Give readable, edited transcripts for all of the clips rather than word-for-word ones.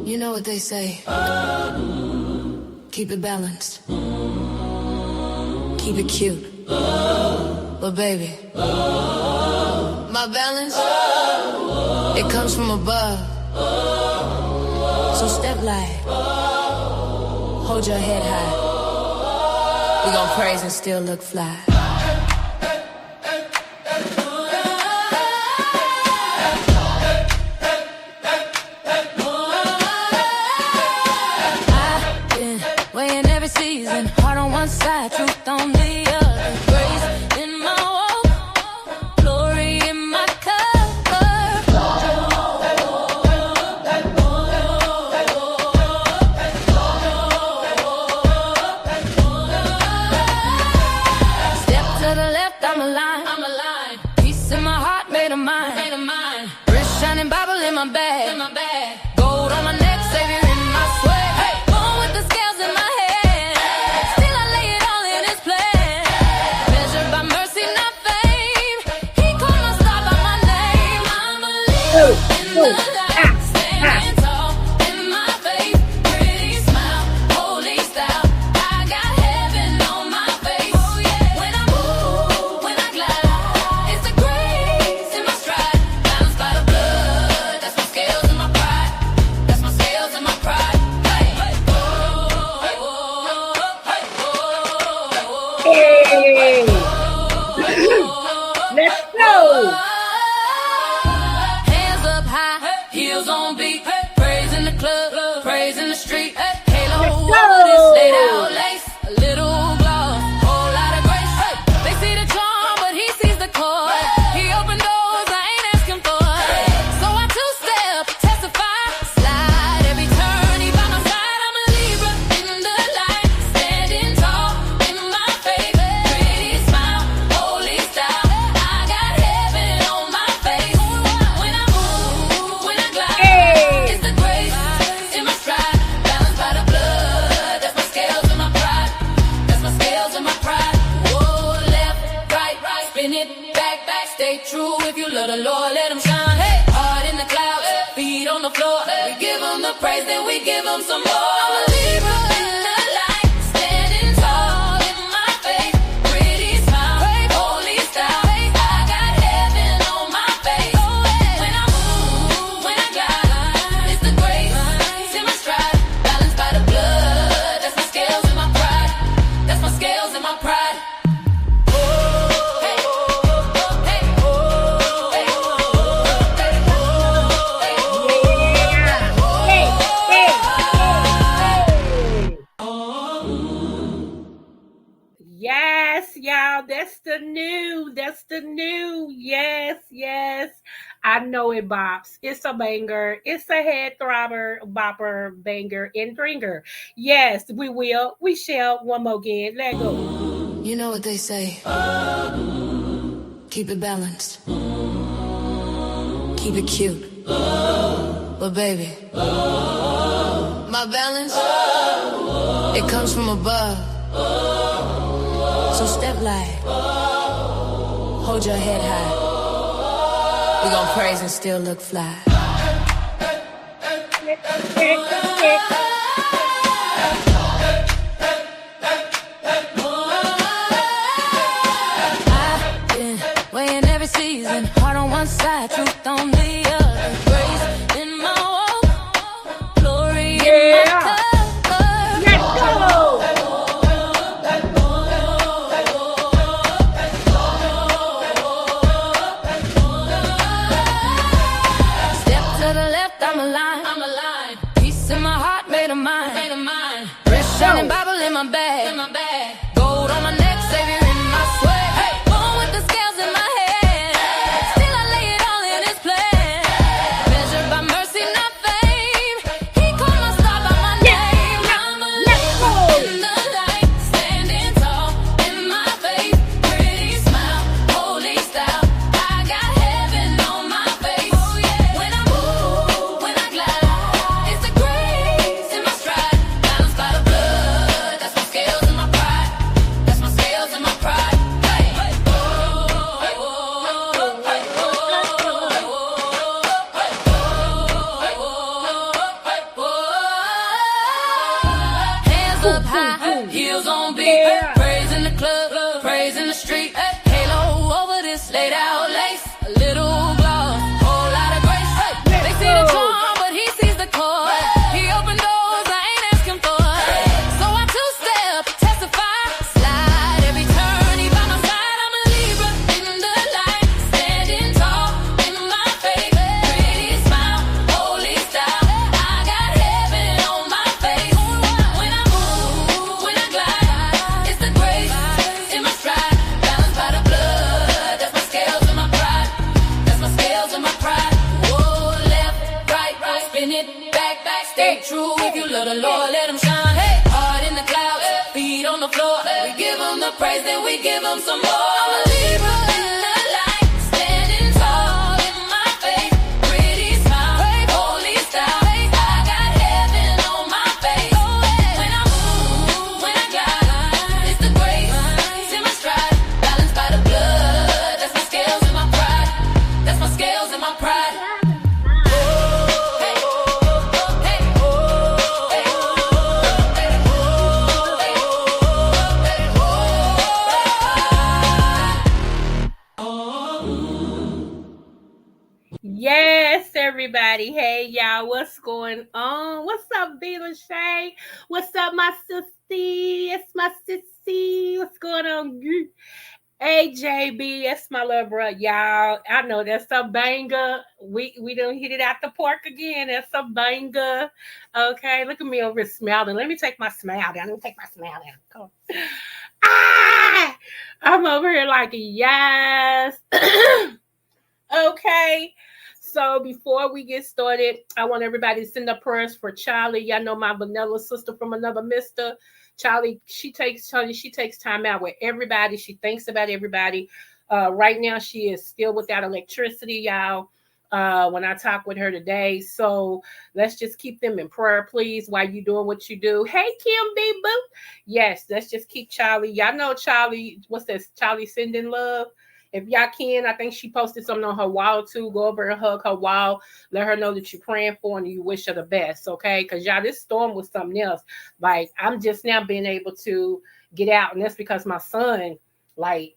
You know what they say. Keep it balanced. Keep it cute. But baby, my balance, it comes from above. So step light. Hold your head high. We gon' praise and still look fly. Weighing every season, heart on one side, truth on the other. Grace in my walk, glory in my cover. Step to the left, I'm aligned. Peace in my heart, made of mine. Wrist shining, Bible in my bag. Gold on my neck, Savior in my sweat. Let's go. Hands up high, heels on beat, praise in the club, praise in the street. Halo over this laid out lace, a little gloss, whole lot of grace. They see the charm, but he sees the chord. He opened doors I ain't asking for. So I two-step, testify, slide every turn. He by my side, I'm a Libra in the light, standing tall in my faith. Pretty smile, holy style. I got heaven on my face. When I move, when I glide, it's the grace in my stride, balanced by the blood. That's my scales and my pride. That's my scales and my pride. Whoa, left, right, spin it, back, stay true. If you love the Lord, let him shine. Hey, heart in the clouds, feet on the floor. We give him the praise, then we give him some more. I'm a Libra in the light, standing tall in my faith. Pretty smile, holy style. I got heaven on my face. When I move, when I glide, it's the grace in my stride, balanced by the blood. That's my scales and my pride. That's my scales and my pride. Yes, y'all, that's the new. Yes. I know it bops. It's a banger. It's a head throbber, bopper, banger, and dringer. Yes, we shall. One more again. Let go. You know what they say. Keep it balanced. Keep it cute. But baby, my balance, it comes from above. So step light. Hold your head high. We gon' praise and still look fly. I've been weighing every season, heart on one side, truth on the other. Grace in my walk, glory in my cover. Let's go. Step to the left, I'm aligned. Peace in my heart, made of mine. Wrist shining, Bible in my bag. Gold on my neck, Savior in my sweat. Born with the scales in my head. Still I lay it all in his plan. Measured by mercy, not fame. He called my star by my name. I'm a Libra in the light, standing tall in my faith. Pretty smile, holy style. I got heaven on my face. When I move, when I glide, it's the grace in my stride, laid out lace, a little gloss, whole lot of grace. They see the charm, but he sees the core. He opened doors I ain't asking for. So I two-step, testify, slide every turn. He by my side, I'm a Libra in the light, standing tall in my faith. Pretty smile, holy style. I got heaven on my face. When I move, when I glide, it's the grace in my stride, balanced by the blood. That's my scales and my pride. That's my scales and my pride. Whoa, left, right, spin it, back, stay true. If you love the Lord, let him shine. Heart in the clouds, feet on the floor. We give him the praise, then we give him some more. I'm a Libra in the light, standing tall in my faith. Pretty smile, holy style. I got heaven on my face. When I move, when I glide, it's the grace in my stride, balanced by the blood. That's my scales and my pride. That's my scales and my pride. Yes, everybody. Hey, y'all. What's going on? What's up, Vila Shay? What's up, my sissy? It's my sissy. What's going on? Hey, JB. That's my little bro. Y'all, I know that's a banger. We done hit it out the park again. That's a banger. Okay, look at me over here smiling. Let me take my smile down. Let me take my smile down. Come on. Ah! I'm over here like, yes. Okay. So before we get started, I want everybody to send up prayers for Charlie. Y'all know my vanilla sister from another mister. Charlie, she takes time out with everybody. She thinks about everybody. Right now, she is still without electricity, y'all. When I talk with her today. So let's just keep them in prayer, please, while you doing what you do. Hey, Kim B. Boo. Yes, let's just keep Charlie. Y'all know Charlie, what's this? Charlie sending love. If y'all can, I think she posted something on her wall too. Go over and hug her wall. Let her know that you're praying for and you wish her the best, okay? Because y'all, this storm was something else. Like, I'm just now being able to get out, and that's because my son, like,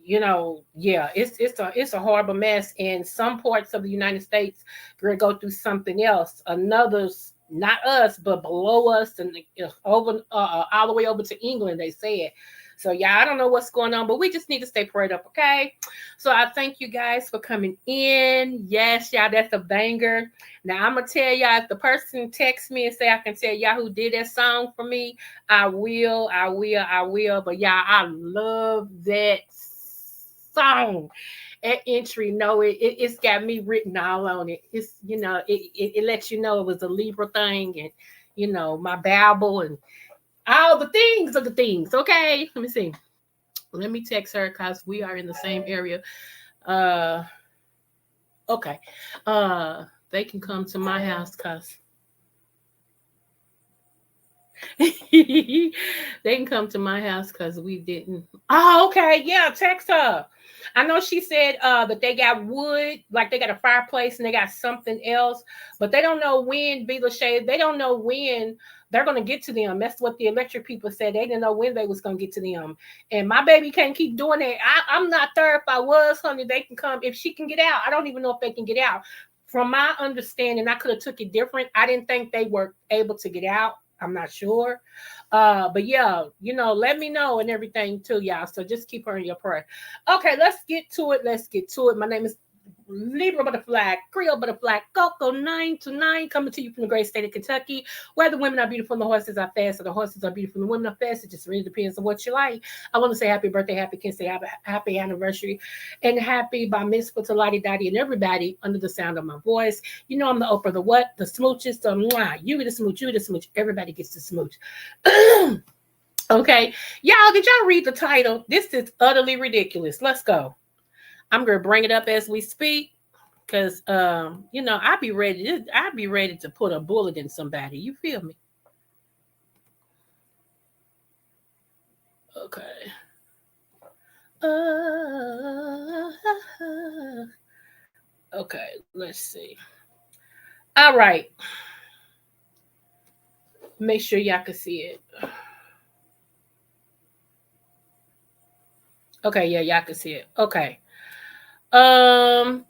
yeah, it's a horrible mess. And some parts of the United States are gonna go through something else. Another's not us, but below us and over all the way over to England, they said. So yeah, I don't know what's going on, but we just need to stay prayed up, okay? So I thank you guys for coming in. Yes, y'all, that's a banger. Now I'm gonna tell y'all, if the person texts me and say I can tell y'all who did that song for me, I will. But y'all, I love that song. At entry, no, it's got me written all on it. It's it lets you know it was a Libra thing, and my Bible and all the things of the things. Okay, let me see. Let me text her because we are in the same area. Okay. They can come to my house because they can come to my house because we didn't. Oh, okay. Yeah, text her. I know she said that they got wood, like they got a fireplace and they got something else, but they don't know when, Be Lachey, they don't know when they're going to get to them. That's what the electric people said. They didn't know when they was going to get to them. And my baby can't keep doing that. I'm not there. If I was, honey, they can come. If she can get out, I don't even know if they can get out. From my understanding, I could have took it different. I didn't think they were able to get out. I'm not sure. But yeah, let me know and everything too, y'all. So just keep her in your prayer. Okay, let's get to it. My name is Libra Butterfly, Creole Butterfly, Coco 929, coming to you from the great state of Kentucky, where the women are beautiful and the horses are fast, so the horses are beautiful and the women are fast. It just really depends on what you like. I want to say happy birthday, happy Kids Day, happy anniversary, and happy by Miss Lottie Dottie and everybody under the sound of my voice. You know I'm the Oprah, the what? The smooches, the mwah. You get a smooch, you get a smooch. Everybody gets the smooch. Okay. Y'all, did y'all read the title? This is utterly ridiculous. Let's go. I'm gonna bring it up as we speak, because I'd be ready to put a bullet in somebody. You feel me? Okay. Okay, let's see. All right. Make sure y'all can see it. Okay, yeah, y'all can see it. Okay.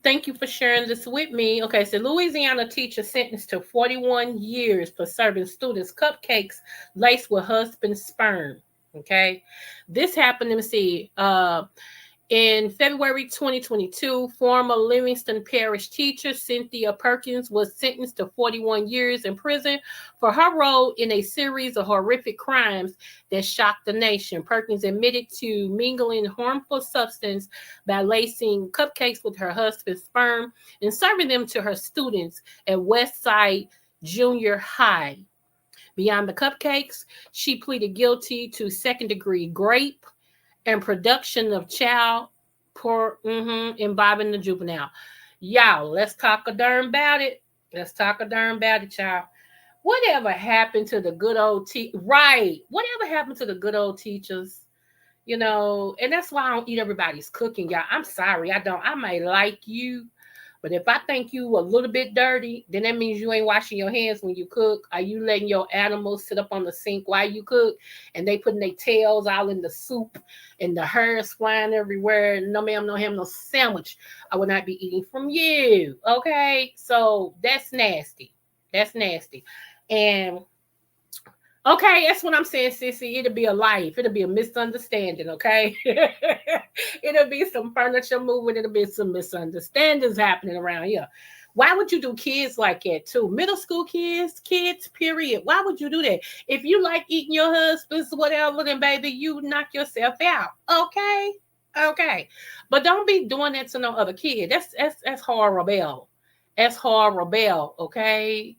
Thank you for sharing this with me. Okay, so Louisiana teacher sentenced to 41 years for serving students cupcakes laced with husband's sperm. Okay, this happened. Let me see. In February 2022, former Livingston Parish teacher Cynthia Perkins was sentenced to 41 years in prison for her role in a series of horrific crimes that shocked the nation. Perkins admitted to mingling harmful substance by lacing cupcakes with her husband's sperm and serving them to her students at Westside Junior High. Beyond the cupcakes, she pleaded guilty to second-degree rape and production of child involving the juvenile. Y'all, let's talk a darn about it. Let's talk a darn about it, y'all. Whatever happened to the good old right? Whatever happened to the good old teachers? And that's why I don't eat everybody's cooking, y'all. I'm sorry, I don't. I may like you, but if I think you a little bit dirty, then that means you ain't washing your hands when you cook. Are you letting your animals sit up on the sink while you cook and they putting their tails all in the soup and the hairs flying everywhere? No, ma'am, no ham, no sandwich. I will not be eating from you. Okay? So that's nasty. That's nasty. And okay, that's what I'm saying, sissy. It'll be a life. It'll be a misunderstanding, okay? It'll be some furniture moving. It'll be some misunderstandings happening around here. Why would you do kids like that, too? Middle school kids, period. Why would you do that? If you like eating your husband's whatever, then, baby, you knock yourself out, okay? Okay. But don't be doing that to no other kid. That's horrible. That's horrible, okay?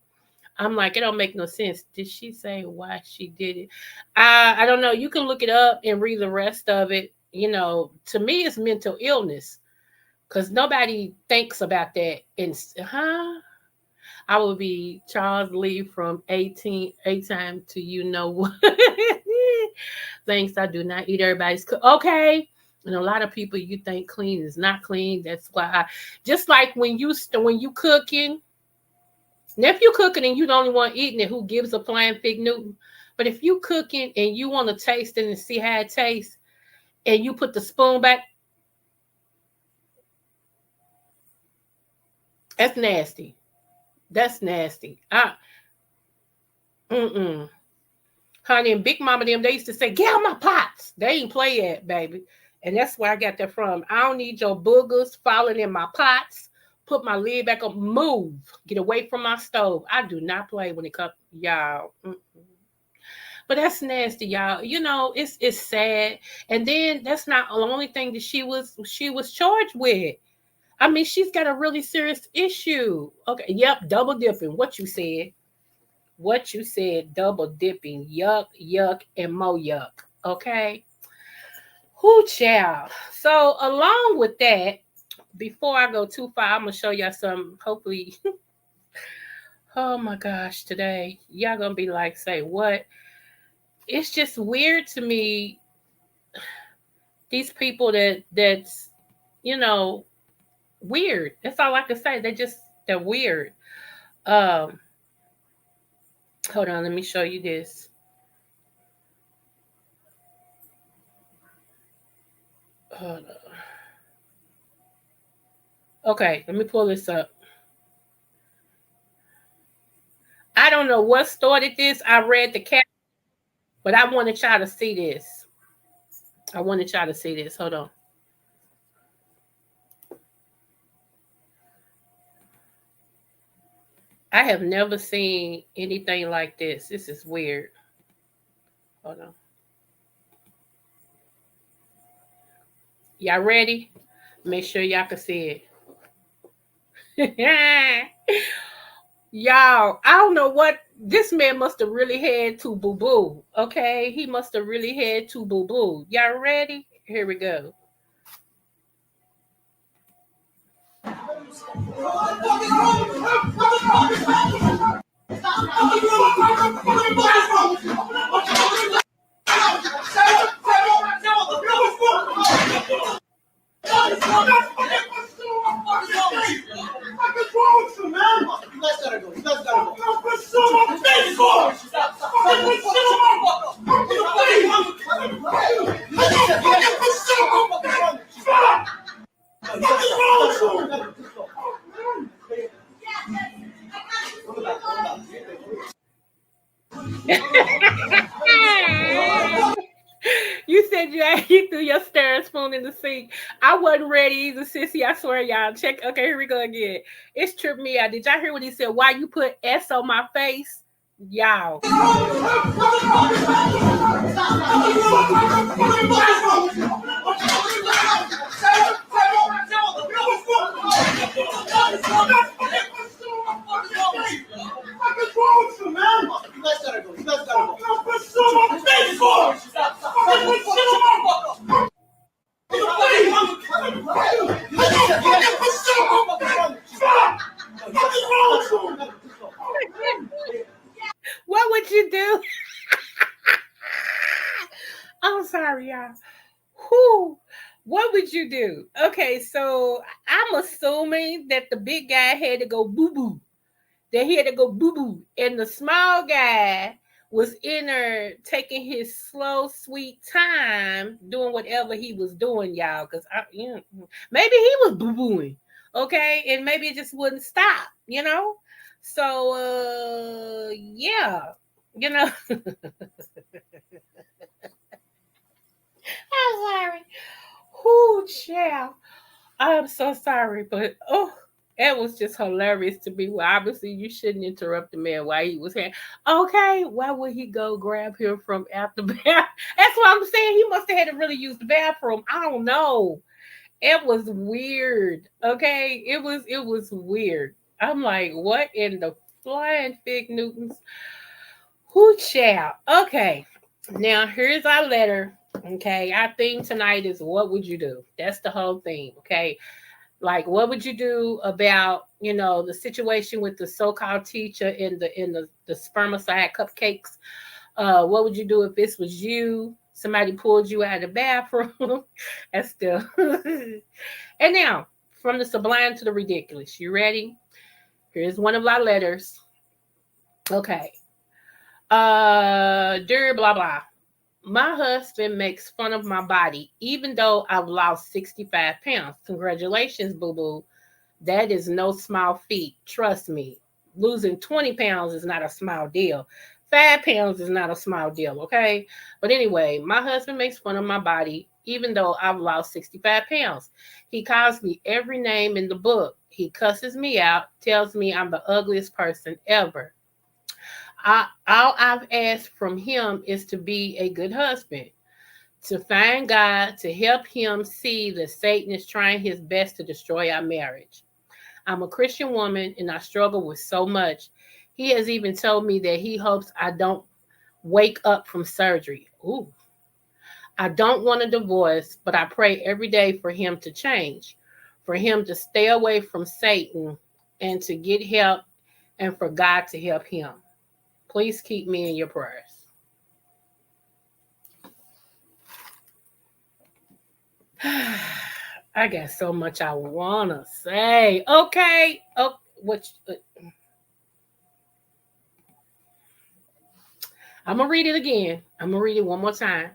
I'm like, it don't make no sense. Did she say why she did it? I don't know. You can look it up and read the rest of it. To me, it's mental illness because nobody thinks about that. And I will be Charles Lee from 18 time to what. Thanks. I do not eat everybody's okay. And a lot of people you think clean is not clean. That's why just like when you cooking. Now, if you cooking and you the only one eating it, who gives a flying fig Newton? But if you cooking and you want to taste it and see how it tastes, and you put the spoon back, that's nasty. That's nasty. Honey, and Big Mama them, they used to say, get out my pots. They ain't play that, baby. And that's where I got that from. I don't need your boogers falling in my pots. Put my lid back up, move, get away from my stove. I do not play when it comes, y'all. But that's nasty, y'all. It's sad. And then that's not the only thing that she was charged with. I mean, she's got a really serious issue. Okay, yep, double dipping. What you said, double dipping. Yuck, yuck, and more yuck. Okay. Whoo, child. So along with that, before I go too far, I'm going to show y'all some, hopefully. Oh my gosh, today. Y'all going to be like, say what? It's just weird to me. These people that's, weird. That's all I can say. They're weird. Hold on, let me show you this. Hold on. Okay, let me pull this up. I don't know what started this. I read the cap, but I wanted y'all to see this. Hold on. I have never seen anything like this. This is weird. Hold on. Y'all ready? Make sure y'all can see it. Y'all, I don't know what this man must have really had to boo boo. Okay, he must have really had to boo boo. Y'all ready? Here we go. You said you threw your stirring spoon in the sink. I wasn't ready either, sissy. I swear, y'all. Check. Okay, here we go again. It's tripped me out. Did y'all hear what he said? Why you put S on my face? Y'all. What would you do? I'm sorry, y'all. Who? What would you do? Okay, so I'm assuming that the big guy had to go boo boo. That he had to go boo boo, and the small guy was in there taking his slow, sweet time doing whatever he was doing, y'all. Because maybe he was boo booing, okay, and maybe it just wouldn't stop, So, yeah, you know, I'm sorry. Whoo, child. I'm so sorry, but it was just hilarious to me. Well, obviously, you shouldn't interrupt the man while he was here. Okay, why would he go grab him from after bath? That's what I'm saying. He must have had to really use the bathroom. I don't know. It was weird. Okay, it was weird. I'm like, what in the flying fig Newtons? Who child? Okay, now here's our letter. Okay, our theme tonight is what would you do? That's the whole thing. Okay, like what would you do about the situation with the so-called teacher in the spermicide cupcakes? What would you do if this was you? Somebody pulled you out of the bathroom. That's still. And now, from the sublime to the ridiculous. You ready? Here's one of our letters. Okay. Dear blah blah. My husband makes fun of my body, even though I've lost 65 pounds. Congratulations, boo boo. That is no small feat. Trust me. Losing 20 pounds is not a small deal. 5 pounds is not a small deal, okay? But anyway, my husband makes fun of my body, even though I've lost 65 pounds. He calls me every name in the book. He cusses me out, tells me I'm the ugliest person ever. All I've asked from him is to be a good husband, to find God, to help him see that Satan is trying his best to destroy our marriage. I'm a Christian woman and I struggle with so much. He has even told me that he hopes I don't wake up from surgery. Ooh. I don't want a divorce, but I pray every day for him to change, for him to stay away from Satan and to get help and for God to help him. Please keep me in your prayers. I got so much I want to say. Okay. Oh, I'm going to read it again. I'm going to read it one more time.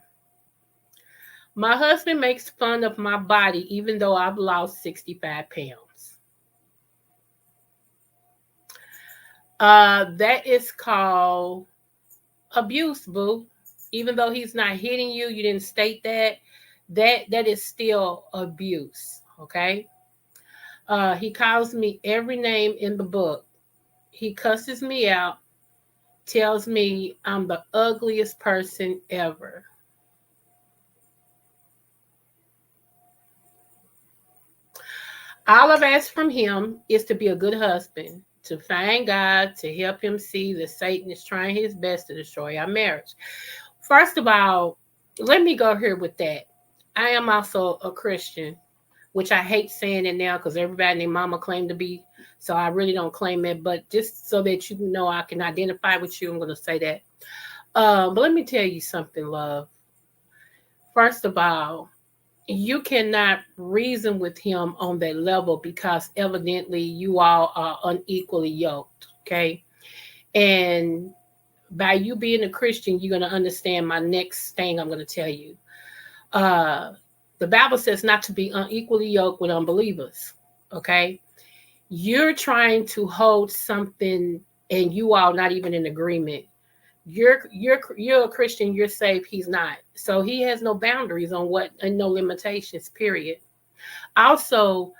My husband makes fun of my body even though I've lost 65 pounds. That is called abuse, boo. Even though he's not hitting you, you didn't state that. That is still abuse, okay? He calls me every name in the book. He cusses me out, tells me I'm the ugliest person ever. All I've asked from him is to be a good husband, to find God, to help him see that Satan is trying his best to destroy our marriage. First of all, let me go here with that. I am also a Christian, which I hate saying it now because everybody and their mama claim to be. So I really don't claim it. But just so that you know I can identify with you, I'm going to say that. But let me tell you something, love. First of all, you cannot reason with him on that level because evidently you all are unequally yoked. Okay. And by you being a Christian, you're going to understand my next thing I'm going to tell you. Uh, The Bible says not to be unequally yoked with unbelievers. Okay. You're trying to hold something and you all not even in agreement. You're a Christian, you're saved, he's not. So he has no boundaries on what and no limitations, period. Also,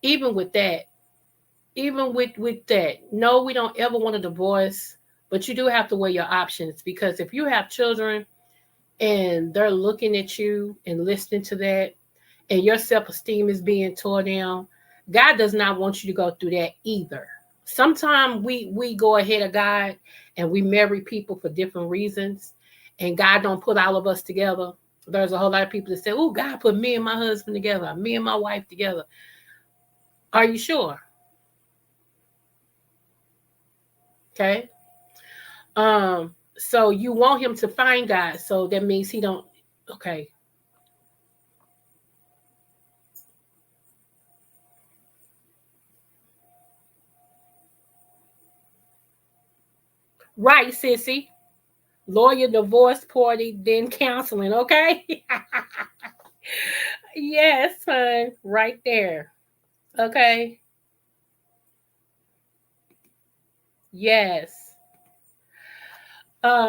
even with that, even with that, no, we don't ever want a divorce, but you do have to weigh your options because if you have children and they're looking at you and listening to that and your self-esteem is being torn down, God does not want you to go through that either. Sometimes we go ahead of God and we marry people for different reasons, and God don't put all of us together. There's a whole lot of people that say, "Oh, God put me and my husband together, me and my wife together." Are you sure? Okay. So you want him to find God, so that means he don't. Okay. Right, sissy. Lawyer, divorce party, then counseling. Okay. Yes, son. Right there. Okay. Yes.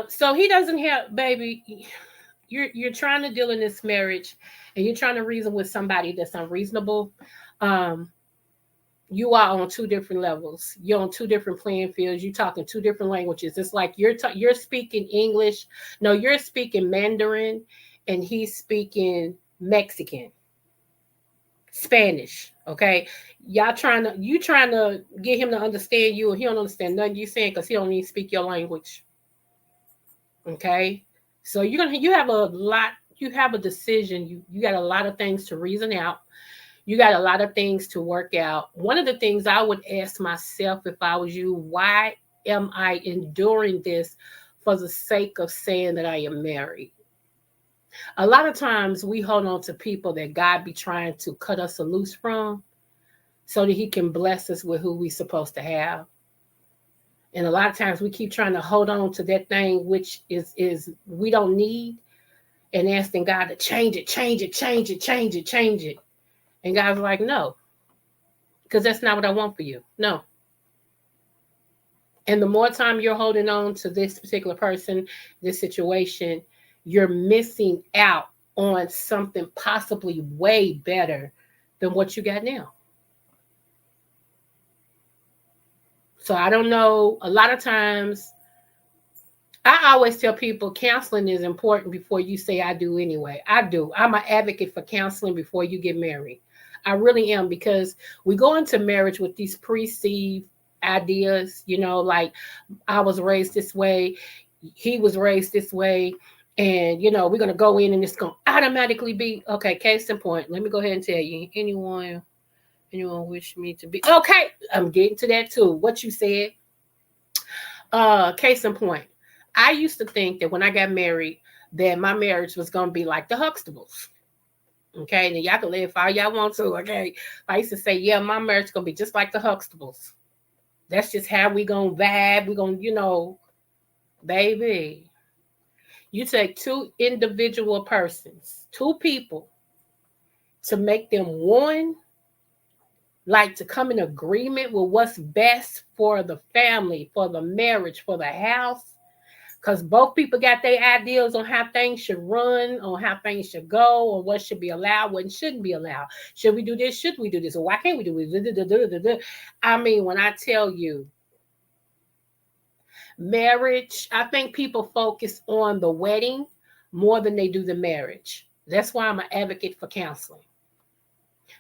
So he doesn't have, baby. You're trying to deal in this marriage, and you're trying to reason with somebody that's unreasonable. Um, you are on two different levels. You're on two different playing fields. You're talking two different languages. It's like you're speaking English. No, you're speaking Mandarin, and he's speaking Mexican, Spanish. Okay, you trying to get him to understand you, and he don't understand nothing you saying because he don't even speak your language. Okay, so you have a lot. You have a decision. You got a lot of things to reason out. You got a lot of things to work out. One of the things I would ask myself if I was you, why am I enduring this for the sake of saying that I am married? A lot of times we hold on to people that God be trying to cut us loose from so that he can bless us with who we supposed to have. And a lot of times we keep trying to hold on to that thing which is we don't need and asking God to change it, change it, change it, change it, change it. And God's like, no, because that's not what I want for you. No. And the more time you're holding on to this particular person, this situation, you're missing out on something possibly way better than what you got now. So I don't know. A lot of times, I always tell people counseling is important before you say I do anyway. I do. I'm an advocate for counseling before you get married. I really am because we go into marriage with these perceived ideas, like I was raised this way, he was raised this way, and we're gonna go in and it's gonna automatically be okay. Case in point, let me go ahead and tell you, anyone wish me to be okay. I'm getting to that too. What you said. Case in point, I used to think that when I got married, that my marriage was gonna be like the Huxtables. Okay, and y'all can live all y'all want to. Okay, I used to say, yeah, my marriage is gonna be just like the Huxtables. That's just how we gonna vibe. We gonna, baby. You take two individual persons, two people, to make them one, like to come in agreement with what's best for the family, for the marriage, for the house. Because both people got their ideas on how things should run, on how things should go, or what should be allowed, what shouldn't be allowed. Should we do this? Should we do this? Or why can't we do it? I mean, when I tell you marriage, I think people focus on the wedding more than they do the marriage. That's why I'm an advocate for counseling.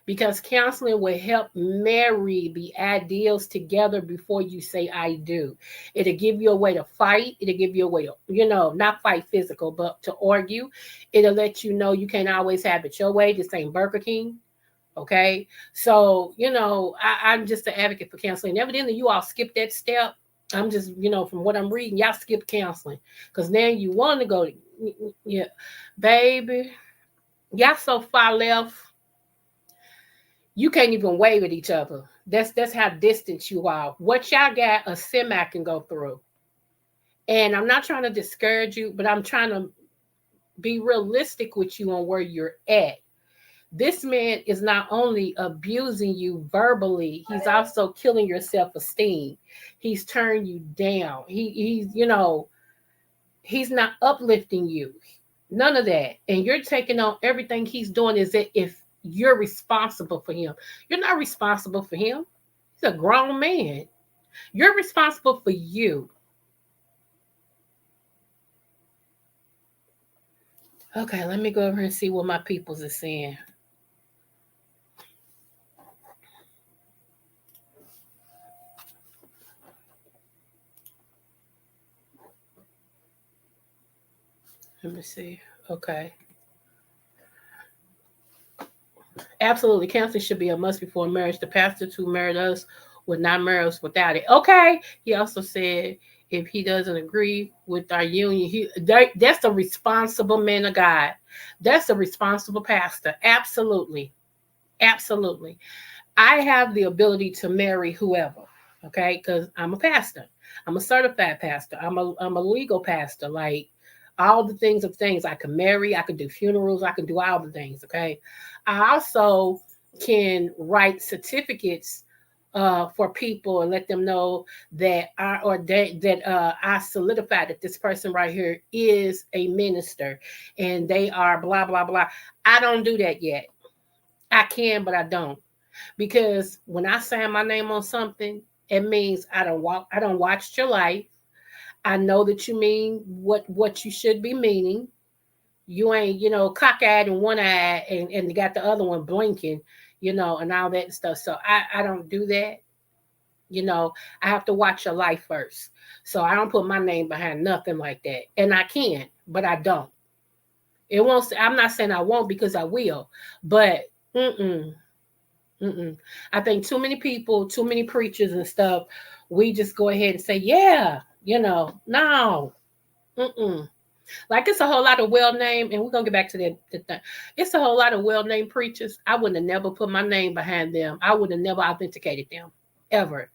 Because counseling will help marry the ideals together before you say I do. It'll give you a way to fight. It'll give you a way to, not fight physical, but to argue. It'll let you know you can't always have it your way. This ain't Burger King. Okay. So, I'm just an advocate for counseling. Evidently, you all skip that step. I'm just, from what I'm reading, y'all skip counseling. Because now you want to go, yeah, baby, y'all so far left you can't even wave at each other. That's how distant you are. What y'all got, a semi can go through. And I'm not trying to discourage you, but I'm trying to be realistic with you on where you're at. This man is not only abusing you verbally, he's also killing your self-esteem. He's turning you down. He's not uplifting you. None of that. And you're taking on everything he's doing as if you're responsible for him. You're not responsible for him. He's a grown man. You're responsible for you. Okay, let me go over and see what my peoples are saying. Let me see. Okay. Absolutely. Counseling should be a must before marriage. The pastors who married us would not marry us without it. Okay. He also said if he doesn't agree with our union, that's a responsible man of God. That's a responsible pastor. Absolutely. Absolutely. I have the ability to marry whoever, okay? Because I'm a pastor. I'm a certified pastor. I'm a legal pastor. Like all the things I can marry, I can do funerals, I can do all the things, okay? I also can write certificates for people and let them know that I solidify that this person right here is a minister and they are blah blah blah. I don't do that yet. I can, but I don't. Because when I sign my name on something, it means I don't watch your life. I know that you mean what you should be meaning. You ain't, cockeyed in one eye and got the other one blinking, and all that stuff. So I don't do that. I have to watch your life first. So I don't put my name behind nothing like that. And I can, but I don't. It won't I'm not saying I won't because I will, but mm-mm. Mm-mm. I think too many people, too many preachers and stuff, we just go ahead and say, yeah, no. Mm-mm. Like it's a whole lot of well-named, and we're going to get back to that thing. It's a whole lot of well-named preachers. I would have never put my name behind them. I would have never authenticated them, ever.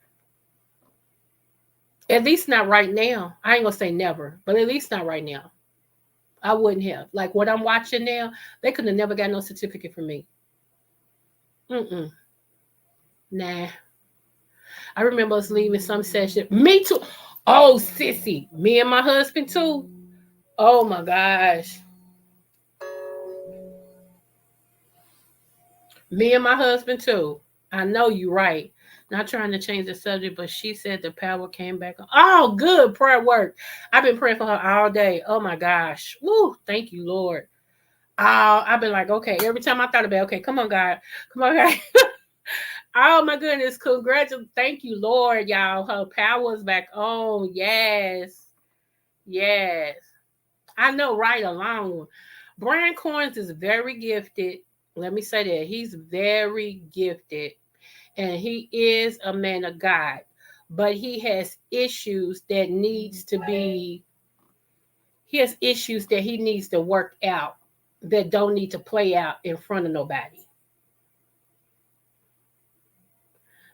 At least not right now. I ain't going to say never, but at least not right now. I wouldn't have. Like what I'm watching now, they could have never got no certificate from me. Mm-mm. Nah. I remember us leaving some session. Me too. Oh, sissy. Me and my husband too. Oh my gosh. Me and my husband too. I know you right. Not trying to change the subject, but she said the power came back. Oh, good prayer work. I've been praying for her all day. Oh my gosh. Woo. Thank you, Lord. I've been like, okay. Every time I thought about, okay, come on, God. Come on, God. Oh my goodness. Congratulations. Thank you, Lord, y'all. Her power is back on. Yes. Yes. I know right along. Brian Corns is very gifted. Let me say that. He's very gifted. And he is a man of God. But he has issues that he needs to work out that don't need to play out in front of nobody.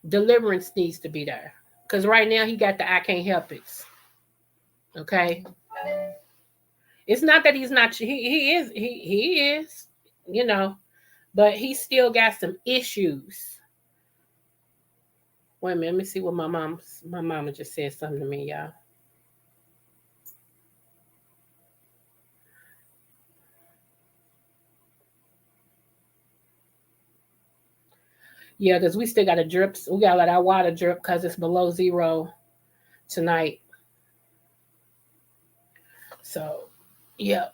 Deliverance needs to be there. Because right now he got the I can't help it. Okay. It's not that he's not he is, you know, but he still got some issues. Wait a minute, let me see what my mama just said something to me, y'all. Yeah, because we still got a drip. We got to let our water drip because it's below zero tonight. So, yeah.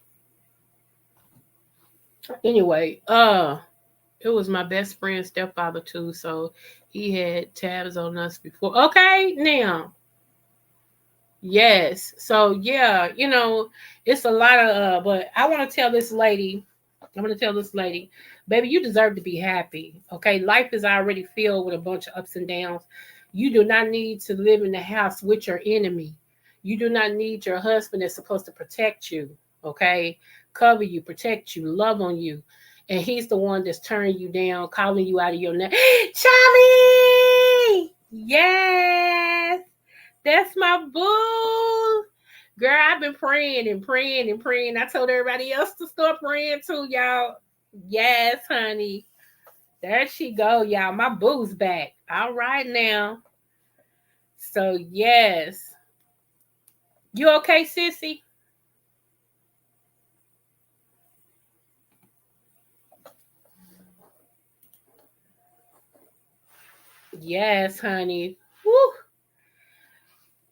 Anyway, it was my best friend's stepfather too, so he had tabs on us before. Okay, now, yes. So yeah, it's a lot of. But I want to tell this lady. I'm going to tell this lady, baby, you deserve to be happy. Okay, life is already filled with a bunch of ups and downs. You do not need to live in the house with your enemy. You do not need your husband that's supposed to protect you. Okay, cover you, protect you, love on you, and he's the one that's turning you down, calling you out of your name. Charlie, yes, that's my boo. Girl, I've been praying and praying and praying. I told everybody else to start praying too, y'all. Yes, honey. There she go, y'all. My boo's back. All right now. So yes. You okay, sissy? Yes, honey. Woo.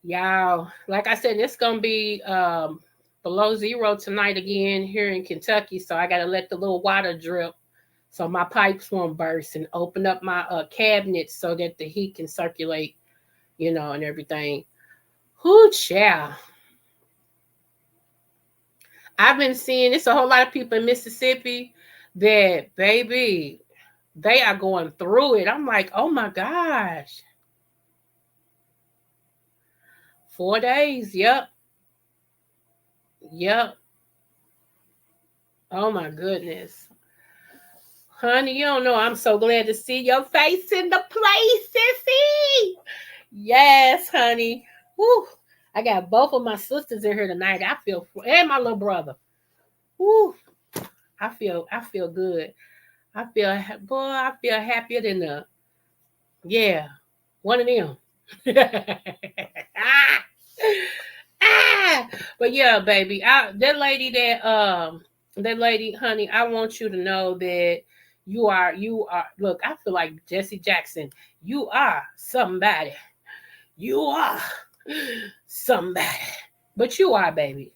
Y'all, like I said, it's gonna be below zero tonight again here in Kentucky. So I gotta let the little water drip so my pipes won't burst and open up my cabinets so that the heat can circulate, and everything. Whoo, child. I've been seeing it's a whole lot of people in Mississippi that, baby, they are going through it. I'm like, oh my gosh. 4 days. Yep. Yep. Oh my goodness. Honey, you don't know. I'm so glad to see your face in the place, sissy. Yes, honey. Woo. I got both of my sisters in here tonight. I feel, and my little brother. Woo. I feel good. Boy, I feel happier than yeah, one of them. ah, ah. But yeah, baby, that lady, honey, I want you to know that you are. Look, I feel like Jesse Jackson. You are somebody. You are somebody. But you are, baby.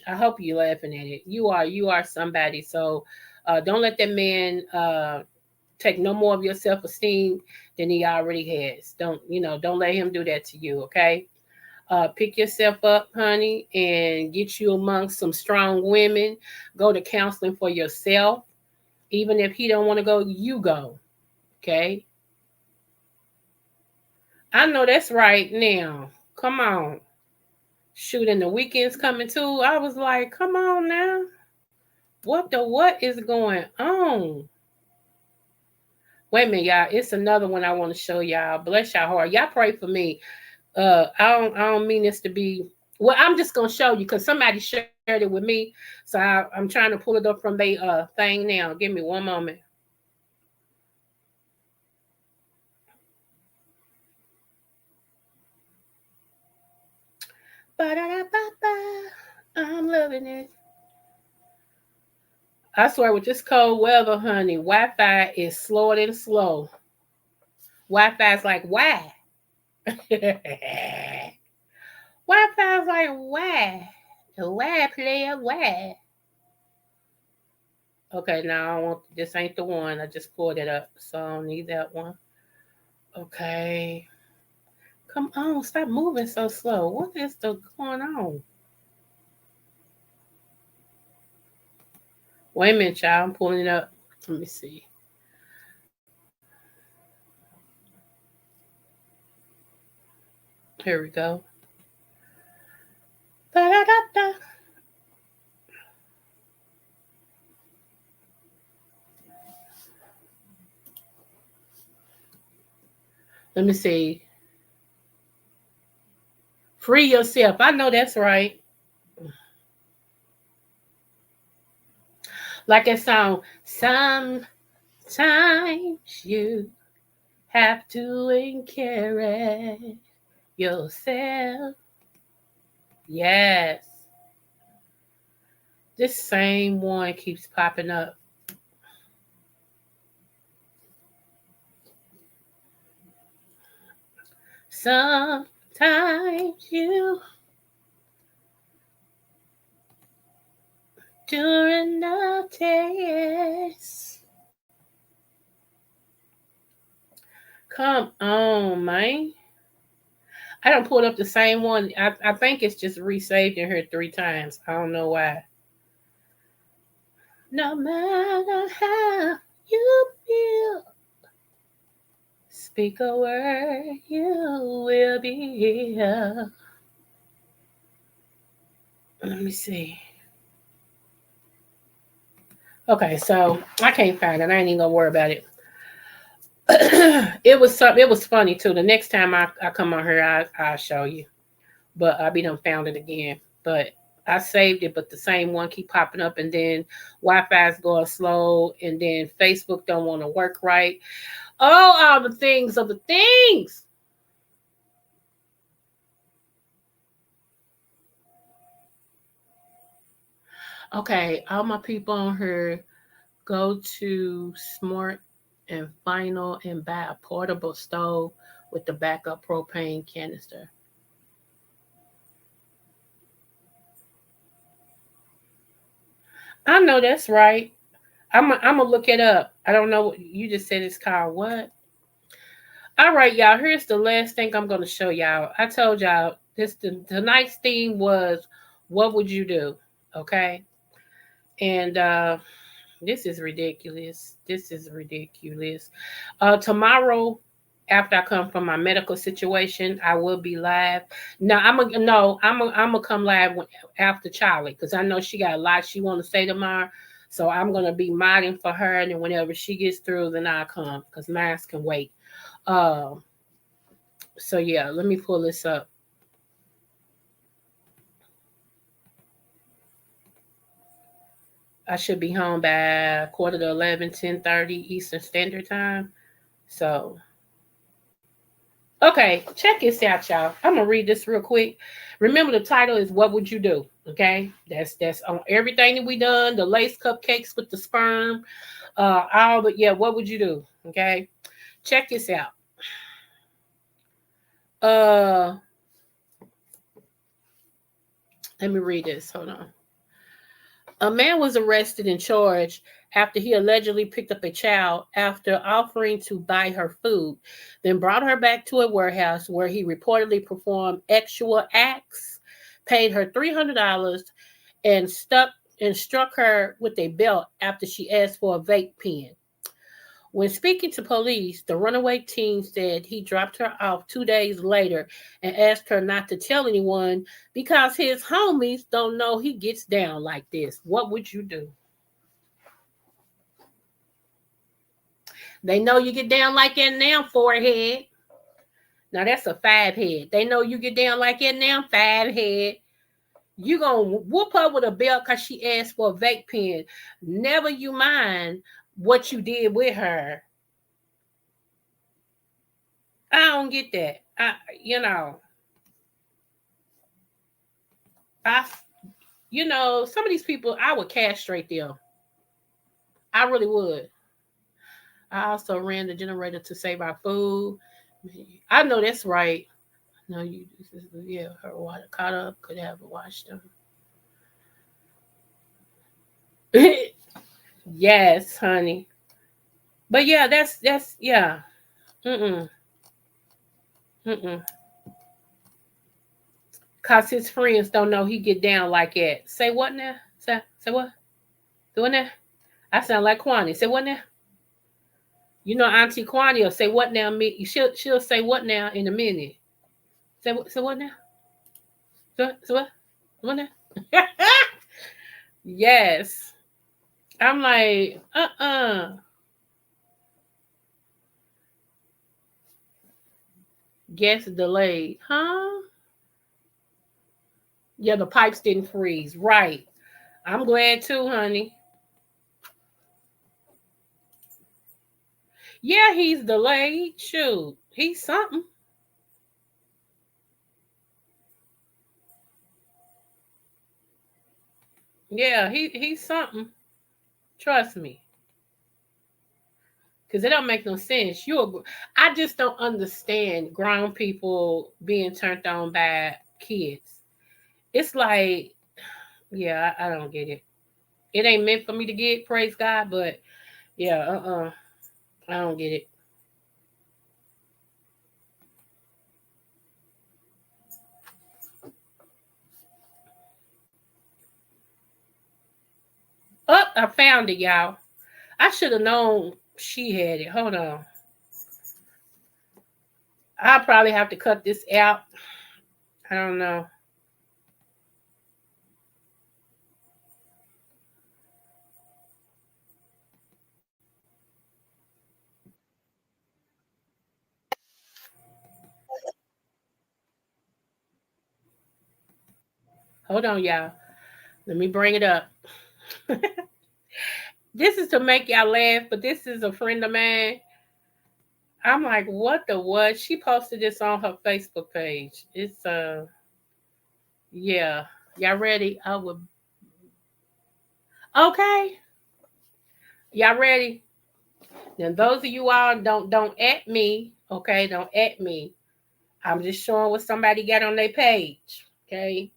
I hope you're laughing at it. You are somebody. So don't let that man take no more of your self-esteem than he already has. Don't let him do that to you, okay? Pick yourself up, honey, and get you amongst some strong women. Go to counseling for yourself. Even if he don't want to go, you go. Okay? I know that's right now. Come on. Shoot, and the weekend's coming too. I was like, come on now. What is going on? Wait a minute, y'all. It's another one I want to show y'all. Bless y'all heart. Y'all pray for me. I don't mean this to be. Well, I'm just gonna show you because somebody shared it with me. So I'm trying to pull it up from the thing now. Give me one moment. Ba-da-da-ba-ba. I'm loving it. I swear, with this cold weather, honey, Wi-Fi is slower than slow. Wi-Fi is like why? Wi-Fi is like why? Why player? Why? Okay, now I want this ain't the one. I just pulled it up, so I don't need that one. Okay. Come on, stop moving so slow. What is going on? Wait a minute, y'all. I'm pulling it up. Let me see. Here we go. Da-da-da-da. Let me see. Free yourself. I know that's right. Like that song. Sometimes you have to encourage yourself. Yes. This same one keeps popping up. Sometimes you during the test. Come on, man. I don't pull up the same one. I think it's just resaved in here 3 times. I don't know why. No matter how you feel, speak a word, you will be here. Let me see. Okay, so I can't find it. I ain't even gonna worry about it. It was funny too. The next time I come on here, I'll show you. But I be done found it again. But I saved it, but the same one keep popping up, and then Wi-Fi is going slow, and then Facebook don't want to work right. Oh, all the things of the things. Okay, all my people on here, go to Smart and Final and buy a portable stove with the backup propane canister. I know that's right. I'm gonna look it up. I don't know what you just said. It's called what? All right, y'all. Here's the last thing I'm gonna show y'all. I told y'all this tonight's theme was what would you do? Okay, and this is ridiculous. This is ridiculous. Tomorrow, after I come from my medical situation, I will be live. Now I'm gonna no, I'm gonna come live after Charlie because I know she got a lot she want to say tomorrow. So I'm gonna be modding for her, and then whenever she gets through, then I'll come because mine can wait. Um, so yeah, let me pull this up. I should be home by quarter to 11, 10:30 Eastern Standard Time. So okay, check this out, y'all. I'm gonna read this real quick. Remember, the title is "What Would You Do?" Okay, that's on everything that we done. The lace cupcakes with the sperm, all but yeah. What would you do? Okay, check this out. Uh, let me read this. Hold on. A man was arrested and charged after he allegedly picked up a child after offering to buy her food, then brought her back to a warehouse where he reportedly performed sexual acts, paid her $300, and struck her with a belt after she asked for a vape pen. When speaking to police, the runaway teen said he dropped her off 2 days later and asked her not to tell anyone because his homies don't know he gets down like this. What would you do? They know you get down like that now, forehead. Now that's a five head. They know you get down like that now, five head. You gonna whoop her with a belt because she asked for a vape pen. Never you mind what you did with her. I don't get that. You know, I, some of these people, I would castrate them. I really would. I also ran the generator to save our food. I know that's right. No, yeah, her water caught up. Could have washed them. Yes, honey. But yeah, that's yeah. Mm-mm. Mm-mm. Cause his friends don't know he get down like that. Say what now? Say what? Say what now? I sound like Kwani. Say what now? You know Auntie Kwani will say what now? Me she'll say what now in a minute. Say what now? Say what? What now? Yes. I'm like, Guess delayed. Huh? Yeah, the pipes didn't freeze. Right. I'm glad too, honey. Yeah, he's delayed. Shoot. He's something. Yeah, he's something. Trust me. Because it don't make no sense. I just don't understand grown people being turned on by kids. It's like, yeah, I don't get it. It ain't meant for me to get, praise God, but yeah, I don't get it. Oh, I found it, y'all. I should have known she had it. Hold on. I'll probably have to cut this out. I don't know. Hold on, y'all. Let me bring it up. This is to make y'all laugh, but this is a friend of mine. I'm like, what the what? She posted this on her Facebook page. It's yeah. Y'all ready? I would okay. Y'all ready? Now those of you all don't at me, okay? Don't at me. I'm just showing what somebody got on their page. Okay.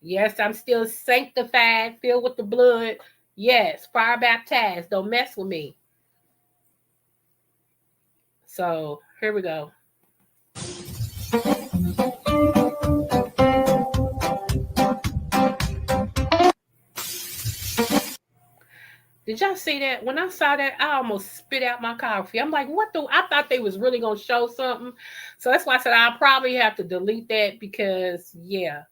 Yes, I'm still sanctified, filled with the blood. Yes, fire baptized. Don't mess with me. So here we go. Did y'all see that? When I saw that, I almost spit out my coffee. I'm like, what the? I thought they was really gonna show something. So that's why I said I'll probably have to delete that because yeah,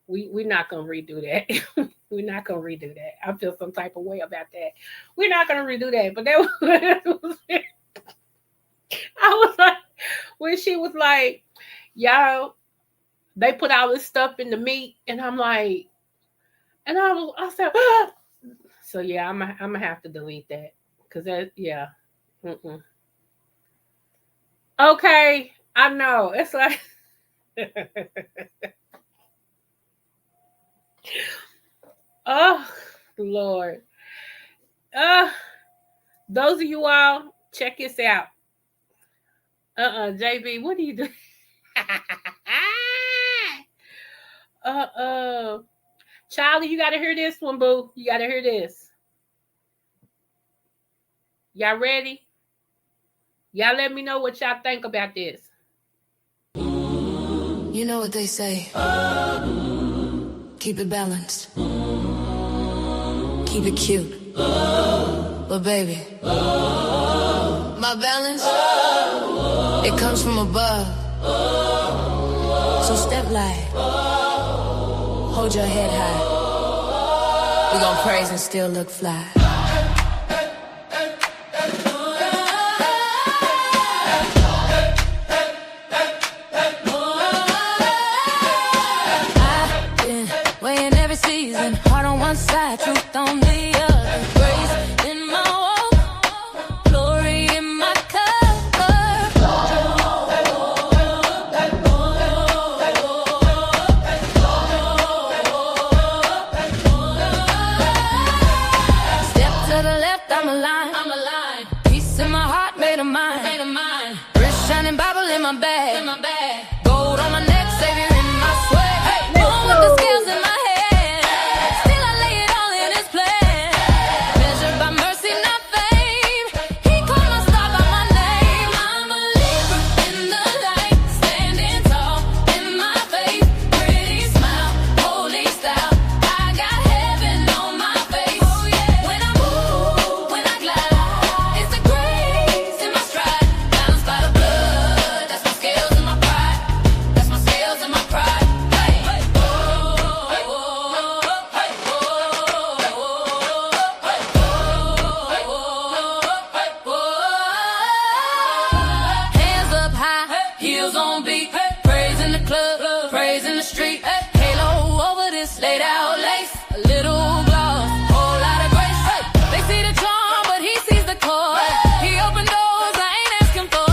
we're not gonna redo that. We're not gonna redo that. I feel some type of way about that. We're not gonna redo that. But that was I was like, when she was like, y'all, they put all this stuff in the meat, and I'm like, and I said, ah. So yeah, I'm gonna have to delete that because that yeah. Mm-mm. Okay, I know it's like. Oh Lord. Uh those of you all, check this out. JB, what are you doing? Charlie, you gotta hear this one, boo. You gotta hear this. Y'all ready? Y'all let me know what y'all think about this. You know what they say. Keep it balanced. Keep it cute. But baby, my balance, it comes from above. So step light. Hold your head high. We gon' praise and still look fly. I've been weighing every season, heart on one side, truth on the other. Grace in my walk, glory in my I'm aligned. Peace in my heart, made of mine. Rich shining Bible in my bag. Gold on my neck, savior in my swag. Hey, born with the scales in my head. Still I lay it all in his plan. Measured by mercy, not fame. He called my star by my name. I'm a Libra in the light, standing tall in my faith. Pretty smile, holy style. I got heaven on my face. Oh yeah. When I move, when I glide, it's the grace in my stride. Balanced by the blood, that's my scales and my pride. That's my scales and my pride. Hey, hey, oh, hey, oh, hey, oh, hey, oh, hey, oh, hey, oh. Hands up high, heels on beat, praise in the club, praise in the street. Halo over this laid out lace, a little gloss, whole lot of grace. They see the charm, but he sees the core. He opened doors I ain't asking for.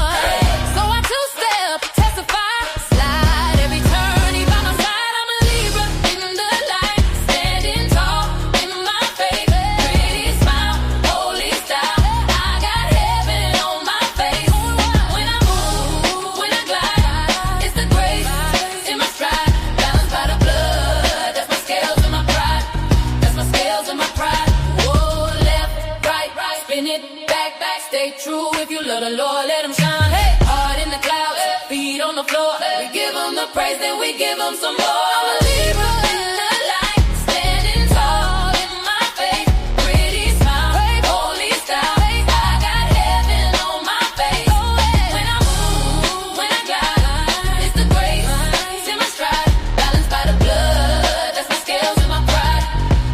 So I two-step, testify, slide every turn. He by my side, I'm a Libra in the light, standing tall in my faith. Pretty smile, holy style. I got heaven on my face. When I move, when I glide, it's the grace in my stride. Balanced by the blood, that's my scales and my pride. That's my scales and my pride. Whoa, left, right, spin it, back, stay true. If you love the Lord, let him shine. Hey, heart in the clouds, feet on the floor. We give him the praise, then we give him some more. I'm a Libra in the light, standing tall in my faith. Pretty smile, holy style. I got heaven on my face. When I move, when I glide, it's the grace in my stride. Balanced by the blood, that's my scales and my pride.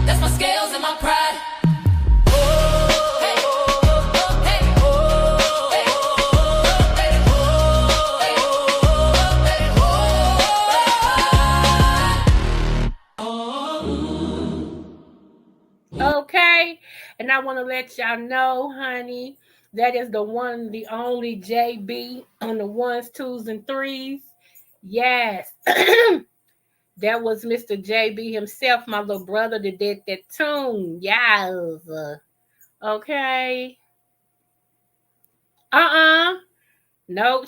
That's my scales and my pride. And I want to let y'all know, honey, that is the one, the only JB on the ones, twos, and threes. Yes. That was Mr. JB himself, my little brother that did that tune. Yes. Okay. Uh-uh. No,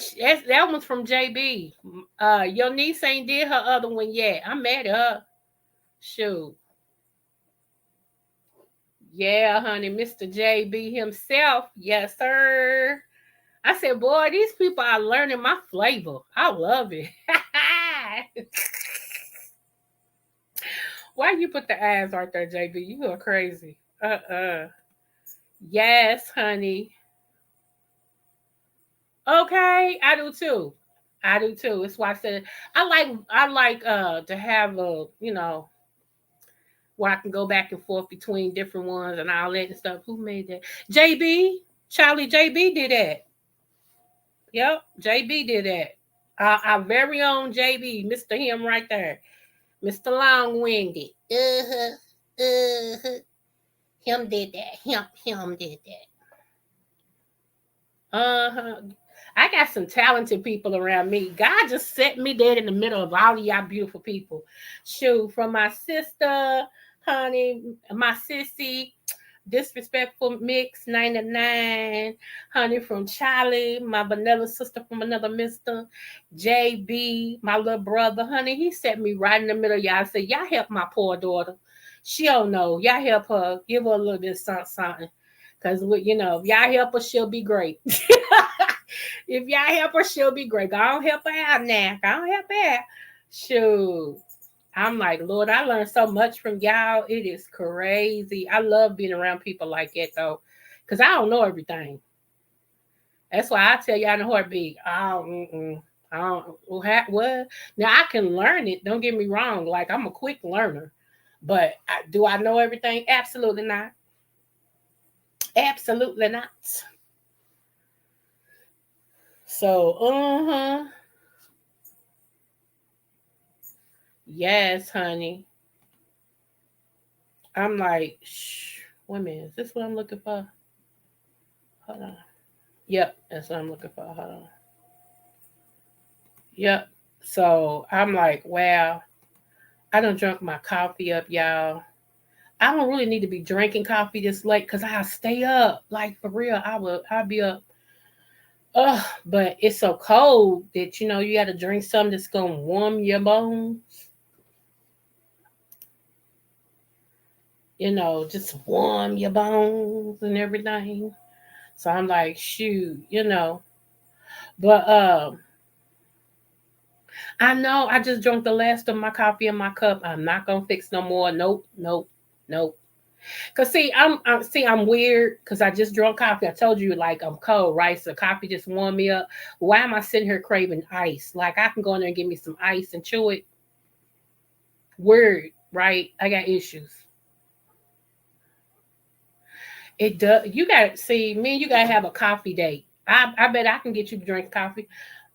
that one's from JB. Your niece ain't did her other one yet. I'm mad at her. Shoot. Yeah, honey, Mr. JB himself. Yes, sir. I said, boy, these people are learning my flavor. I love it. Why you put the eyes right there, JB? You are crazy. Yes, honey. Okay, I do too. I do too. It's why I said I like to have a where I can go back and forth between different ones and all that and stuff. Who made that? JB. Charlie JB did that. Yep, JB did that. Our very own JB, Mr. Him right there. Mr. Long Winded. Uh-huh. Uh-huh. Him did that. Him did that. Uh-huh. I got some talented people around me. God just set me dead in the middle of all of y'all beautiful people. Shoot, from my sister, honey, my sissy, Disrespectful Mix 99, honey from Charlie, my vanilla sister from another mister, JB, my little brother, honey, he set me right in the middle of y'all. Said, y'all help my poor daughter. She don't know. Y'all help her. Give her a little bit of something. Because, if y'all help her, she'll be great. If y'all help her, she'll be great. Go on, help her out now. Go on, help her out. Shoot. I'm like, Lord, I learned so much from y'all. It is crazy. I love being around people like that, though, because I don't know everything. That's why I tell y'all in a heartbeat, I don't, what? Now, I can learn it. Don't get me wrong. Like, I'm a quick learner. But do I know everything? Absolutely not. Absolutely not. So, yes, honey. I'm like, shh, wait a minute. Is this what I'm looking for? Hold on. Yep, that's what I'm looking for. Hold on. Yep. So I'm like, wow, I done drunk my coffee up, y'all. I don't really need to be drinking coffee this late because I'll stay up. Like for real, I'll be up. Ugh, but it's so cold that you gotta drink something that's gonna warm your bones. Just warm your bones and everything. So I'm like, shoot. But I know I just drank the last of my coffee in my cup. I'm not gonna fix no more. Nope, nope, nope. Cause I'm weird because I just drunk coffee. I told you like I'm cold, right? So coffee just warmed me up. Why am I sitting here craving ice? Like I can go in there and give me some ice and chew it. Weird, right? I got issues. It does. You got to see me. And you got to have a coffee date. I bet I can get you to drink coffee.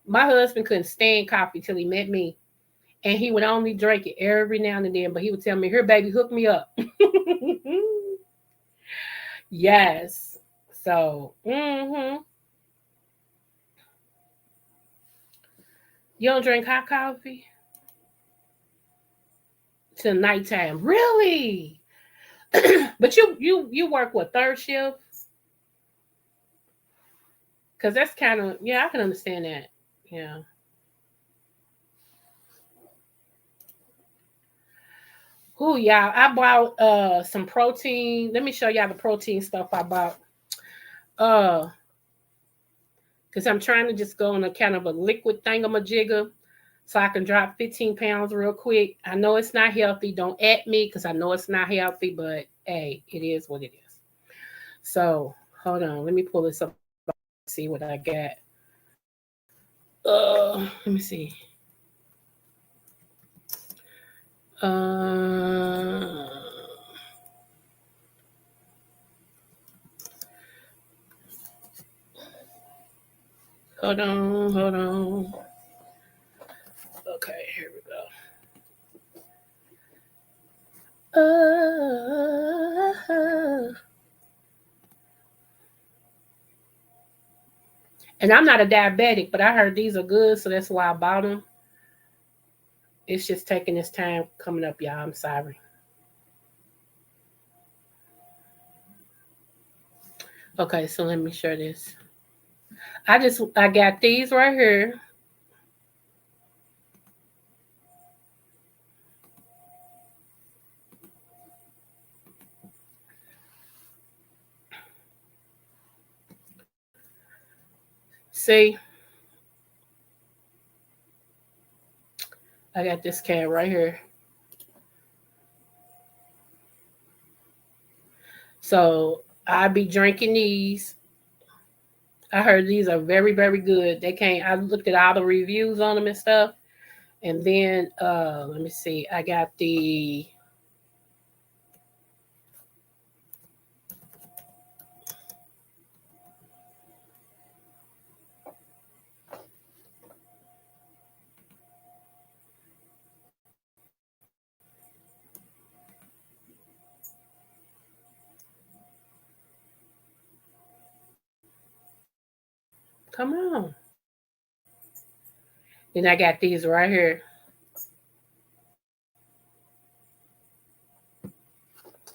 My husband couldn't stand coffee till he met me, and he would only drink it every now and then. But he would tell me, "Here, baby, hook me up." Yes. So, you don't drink hot coffee till nighttime, really? But you work what, third shift? Because that's kind of, yeah, I can understand that. Yeah. Oh yeah, I bought some protein. Let me show y'all the protein stuff I bought. Uh, because I'm trying to just go on a kind of a liquid thingamajigger so I can drop 15 pounds real quick. I know it's not healthy. Don't at me because I know it's not healthy, but hey, it is what it is. So hold on, let me pull this up, see what I got. Let me see. Uh, hold on. Okay, here we go. Uh, And I'm not a diabetic, but I heard these are good, so that's why I bought them. It's just taking its time coming up, y'all. I'm sorry. Okay, so let me share this. I got these right here. See, I got this can right here. So I be drinking these. I heard these are very, very good. They came. I looked at all the reviews on them and stuff. And then let me see. I got the come on. Then I got these right here.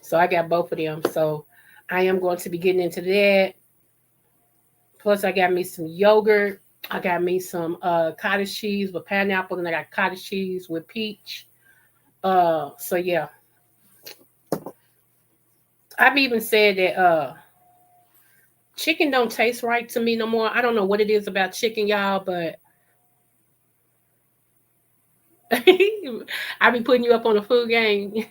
So I got both of them. So I am going to be getting into that. Plus, I got me some yogurt. I got me some cottage cheese with pineapple, and I got cottage cheese with peach. So yeah, I've even said that chicken don't taste right to me no more. I don't know what it is about chicken, y'all, but I be putting you up on a food game.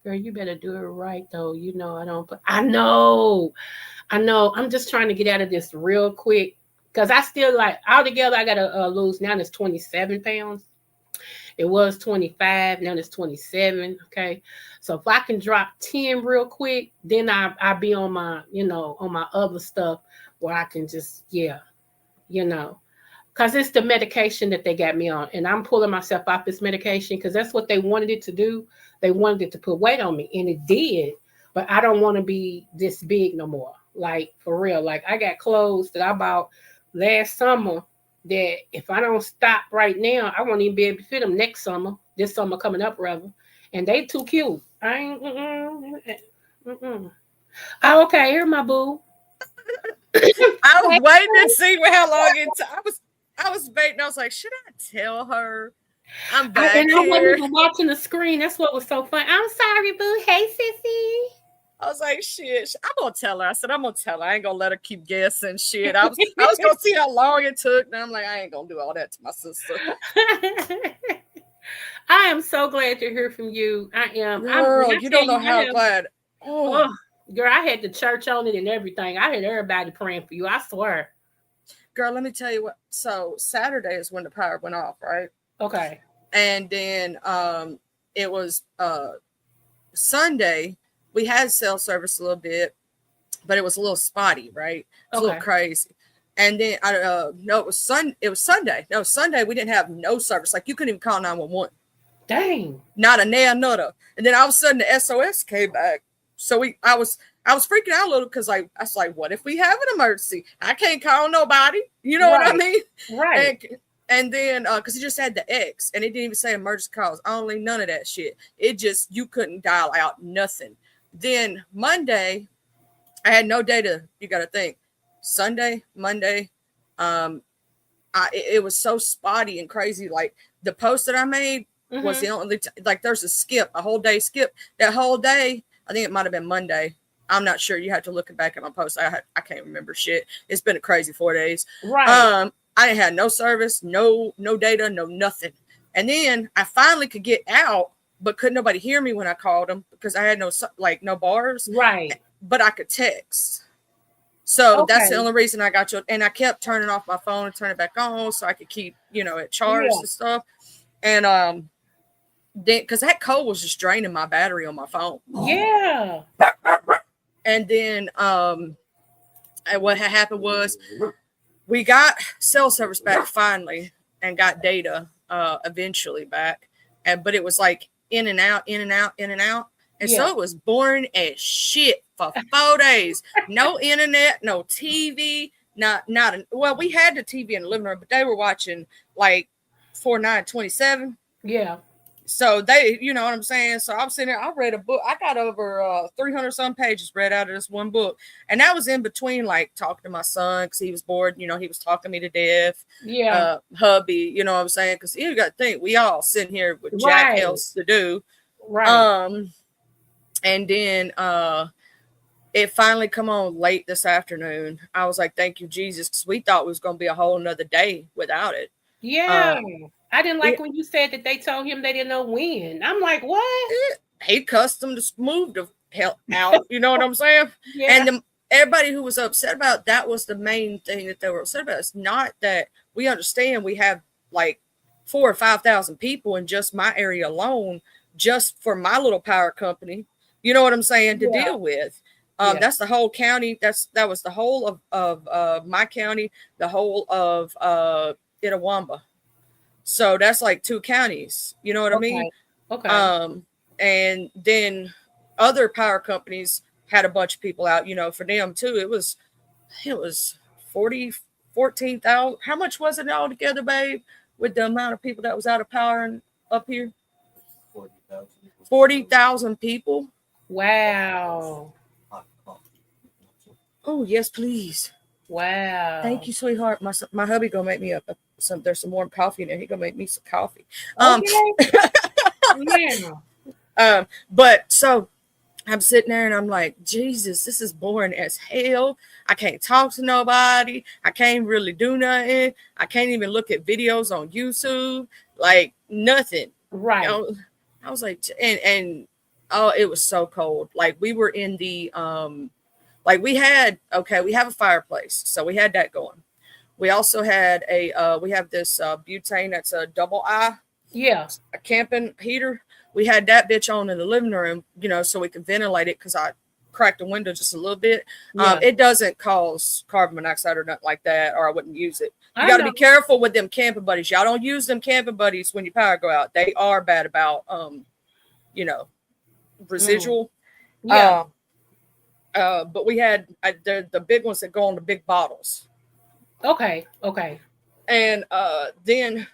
Girl, you better do it right though. You know I don't. I know. I know. I'm just trying to get out of this real quick because I still like altogether. I gotta lose now. It's 27 pounds. It was 25. Now it's 27. Okay, so if I can drop 10 real quick, then I be on my on my other stuff where I can just you know because it's the medication that they got me on, and I'm pulling myself off this medication because that's what they wanted it to do. They wanted it to put weight on me, and it did. But I don't want to be this big no more. Like for real. Like I got clothes that I bought last summer that if I don't stop right now, I won't even be able to fit them next summer. This summer coming up rather, and they too cute. I ain't. Mm-mm. Oh, okay. Here, my boo. I was waiting to see how long it took. I was waiting. I was like, should I tell her I'm back And I wasn't here? even watching the screen. That's what was so fun. I'm sorry, boo. Hey, sissy. I was like, shit, I'm gonna tell her. I said, I'm gonna tell her. I ain't gonna let her keep guessing shit. I was gonna see how long it took. And I'm like, I ain't gonna do all that to my sister. I am so glad to hear from you. I am. When Girl, I you tell don't know you, how I am. glad. Oh, Oh, girl, I had the church on it and everything. I had everybody praying for you. I swear. girl, let me tell you what. So Saturday is when the power went off, right? Okay. And then it was Sunday. We had cell service a little bit, but it was a little spotty, right? It was a little Okay. crazy. And then I no, it was Sunday. No, Sunday we didn't have no service. Like you couldn't even call 911. Dang. Not a nail nutter. And then all of a sudden the SOS came back. So I was freaking out a little because like I was like, what if we have an emergency? I can't call nobody. You know what I Right. mean? Right. And and then because he just had the X and it didn't even say emergency calls only, none of that shit. It just you couldn't dial out nothing. Then Monday, I had no data. You got to think. Sunday, Monday, um, it was so spotty and crazy. Like the post that I made was Mm-hmm. the only like there's a whole day skip. That whole day, I think it might have been Monday. I'm not sure. You have to look back at my post. I can't remember shit. It's been a crazy 4 days. Right. I didn't have no service, no data, no nothing. And then I finally could get out, but couldn't nobody hear me when I called them because I had no bars, Right. but I could text. So that's the Okay. only reason I got you. And I kept turning off my phone and turning it back on so I could keep, it charged Yeah. and stuff. And then because that cold was just draining my battery on my phone. Yeah. And then and what had happened was we got cell service back finally and got data eventually back. But it was like in and out, in and out, in and out. And so Yeah. it was boring as shit for 4 days. No internet, no TV, Well, we had the TV in the living room, but they were watching like 4/9/27. Yeah. So they, you know what I'm saying? So I'm sitting there, I read a book. I got over 300 some pages read out of this one book. And that was in between like talking to my son because he was bored. You know, he was talking me to death. Yeah. Hubby, you know what I'm saying? Because you got to think, we all sitting here with jack Right. else to do. Right. And then it finally come on late this afternoon. I was like, thank you, Jesus, because we thought it was going to be a whole nother day without it. Yeah. I didn't like when you said that they told him they didn't know when. I'm like, what? He cussed them to move the hell out. You know what I'm saying? Yeah. And everybody who was upset about that was the main thing that they were upset about. It's not that we understand we have like 4,000 or 5,000 people in just my area alone, just for my little power company. You know what I'm saying? To deal with. That's the whole county. That was the whole of my county, the whole of Itawamba. So that's like 2 counties. You know what I mean? Okay. And then other power companies had a bunch of people out, you know, for them too. It was 14,000. How much was it all together, babe? With the amount of people that was out of power up here? 40,000 people. Wow. Oh, yes, please. Wow. Thank you, sweetheart. My hubby gonna make me there's some warm coffee in there. He gonna make me some coffee. Okay. Yeah. But so I'm sitting there and I'm like, Jesus, this is boring as hell. I can't talk to nobody. I can't really do nothing. I can't even look at videos on YouTube. Like nothing. Right. You know, I was like, and oh, it was so cold. Like we were in the like we have a fireplace. So we had that going. We also had we have this butane that's a double I. Yeah. A camping heater. We had that bitch on in the living room, you know, so we could ventilate it because I cracked the window just a little bit. Yeah. It doesn't cause carbon monoxide or nothing like that, or I wouldn't use it. You got to be careful with them camping buddies. Y'all don't use them camping buddies when your power go out. They are bad about, you know, residual. Yeah. But we had the big ones that go on the big bottles. Okay. And then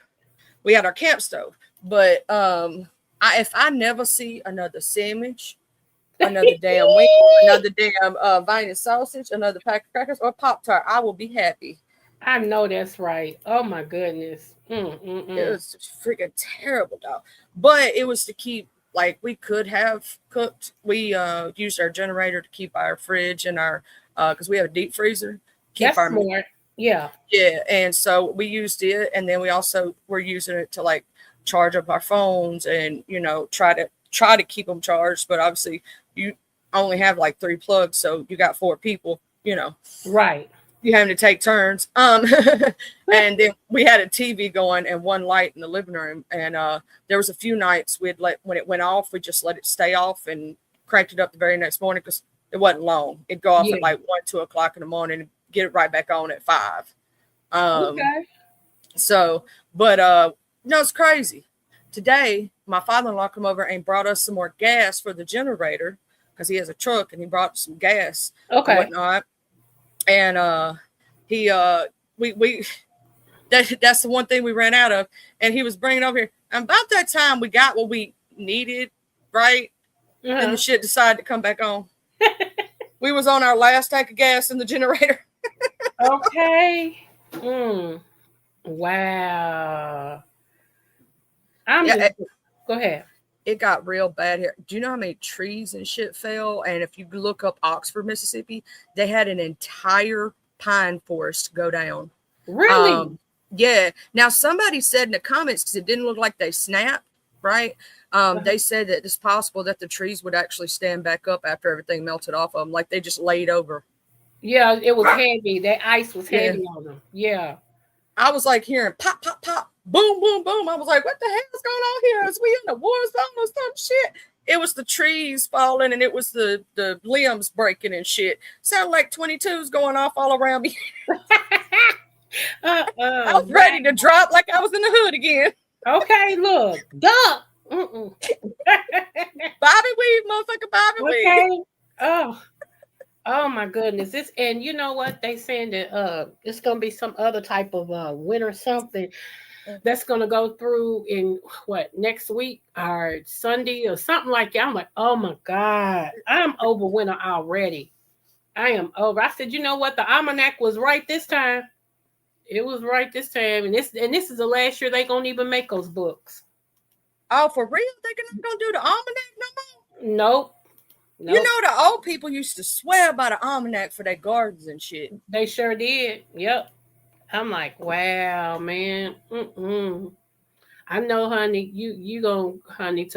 we had our camp stove. But if I never see another sandwich, another damn wing, another damn vine and sausage, another pack of crackers, or Pop-Tart, I will be happy. I know that's right. Oh my goodness. It was freaking terrible, dog. But it was to keep, like, we could have cooked. We used our generator to keep our fridge and our, because we have a deep freezer. That's smart. Yeah. Yeah. And so we used it. And then we also were using it to, like, charge up our phones and, you know, try to keep them charged. But obviously you only have like 3 plugs. So you got 4 people, you know. Right. You having to take turns. And then we had a TV going and one light in the living room. And there was a few nights when it went off, we just let it stay off and cranked it up the very next morning because it wasn't long. It'd go off at like 1-2 o'clock in the morning and get it right back on at 5. Okay. So, but no, it's crazy. Today, my father-in-law come over and brought us some more gas for the generator because he has a truck and he brought some gas and whatnot. And that's the one thing we ran out of. And he was bringing it over here. And about that time, we got what we needed, right? And the shit decided to come back on. We was on our last tank of gas in the generator. Okay. Wow. Go ahead. It got real bad here. Do you know how many trees and shit fell? And if you look up Oxford, Mississippi, they had an entire pine forest go down. Really? Yeah. Now, somebody said in the comments, because it didn't look like they snapped, right? They said that it's possible that the trees would actually stand back up after everything melted off of them, like they just laid over. Yeah, it was heavy. That ice was heavy on them. Yeah. I was like hearing pop, pop, pop, boom, boom, boom. I was like, what the hell is going on here? Is we in a war zone or some shit? It was the trees falling and it was the limbs breaking and shit. Sounded like 22s going off all around me. I was ready to drop like I was in the hood again. Okay, look. Duck. Bobby weave, motherfucker, Bobby weave. Oh. Oh my goodness. This and you know what? They saying that it's gonna be some other type of winter something that's gonna go through in what next week or Sunday or something like that. I'm like, oh my God, I'm over winter already. I am over. I said, you know what? The almanac was right this time. It was right this time, and this is the last year they gonna even make those books. Oh, for real? They're not gonna do the almanac no more? Nope, You nope. know the old people used to swear by the almanac for their gardens and shit. They sure did. Yep. I'm like, wow, man. Mm-mm. I know, honey. You gonna, honey.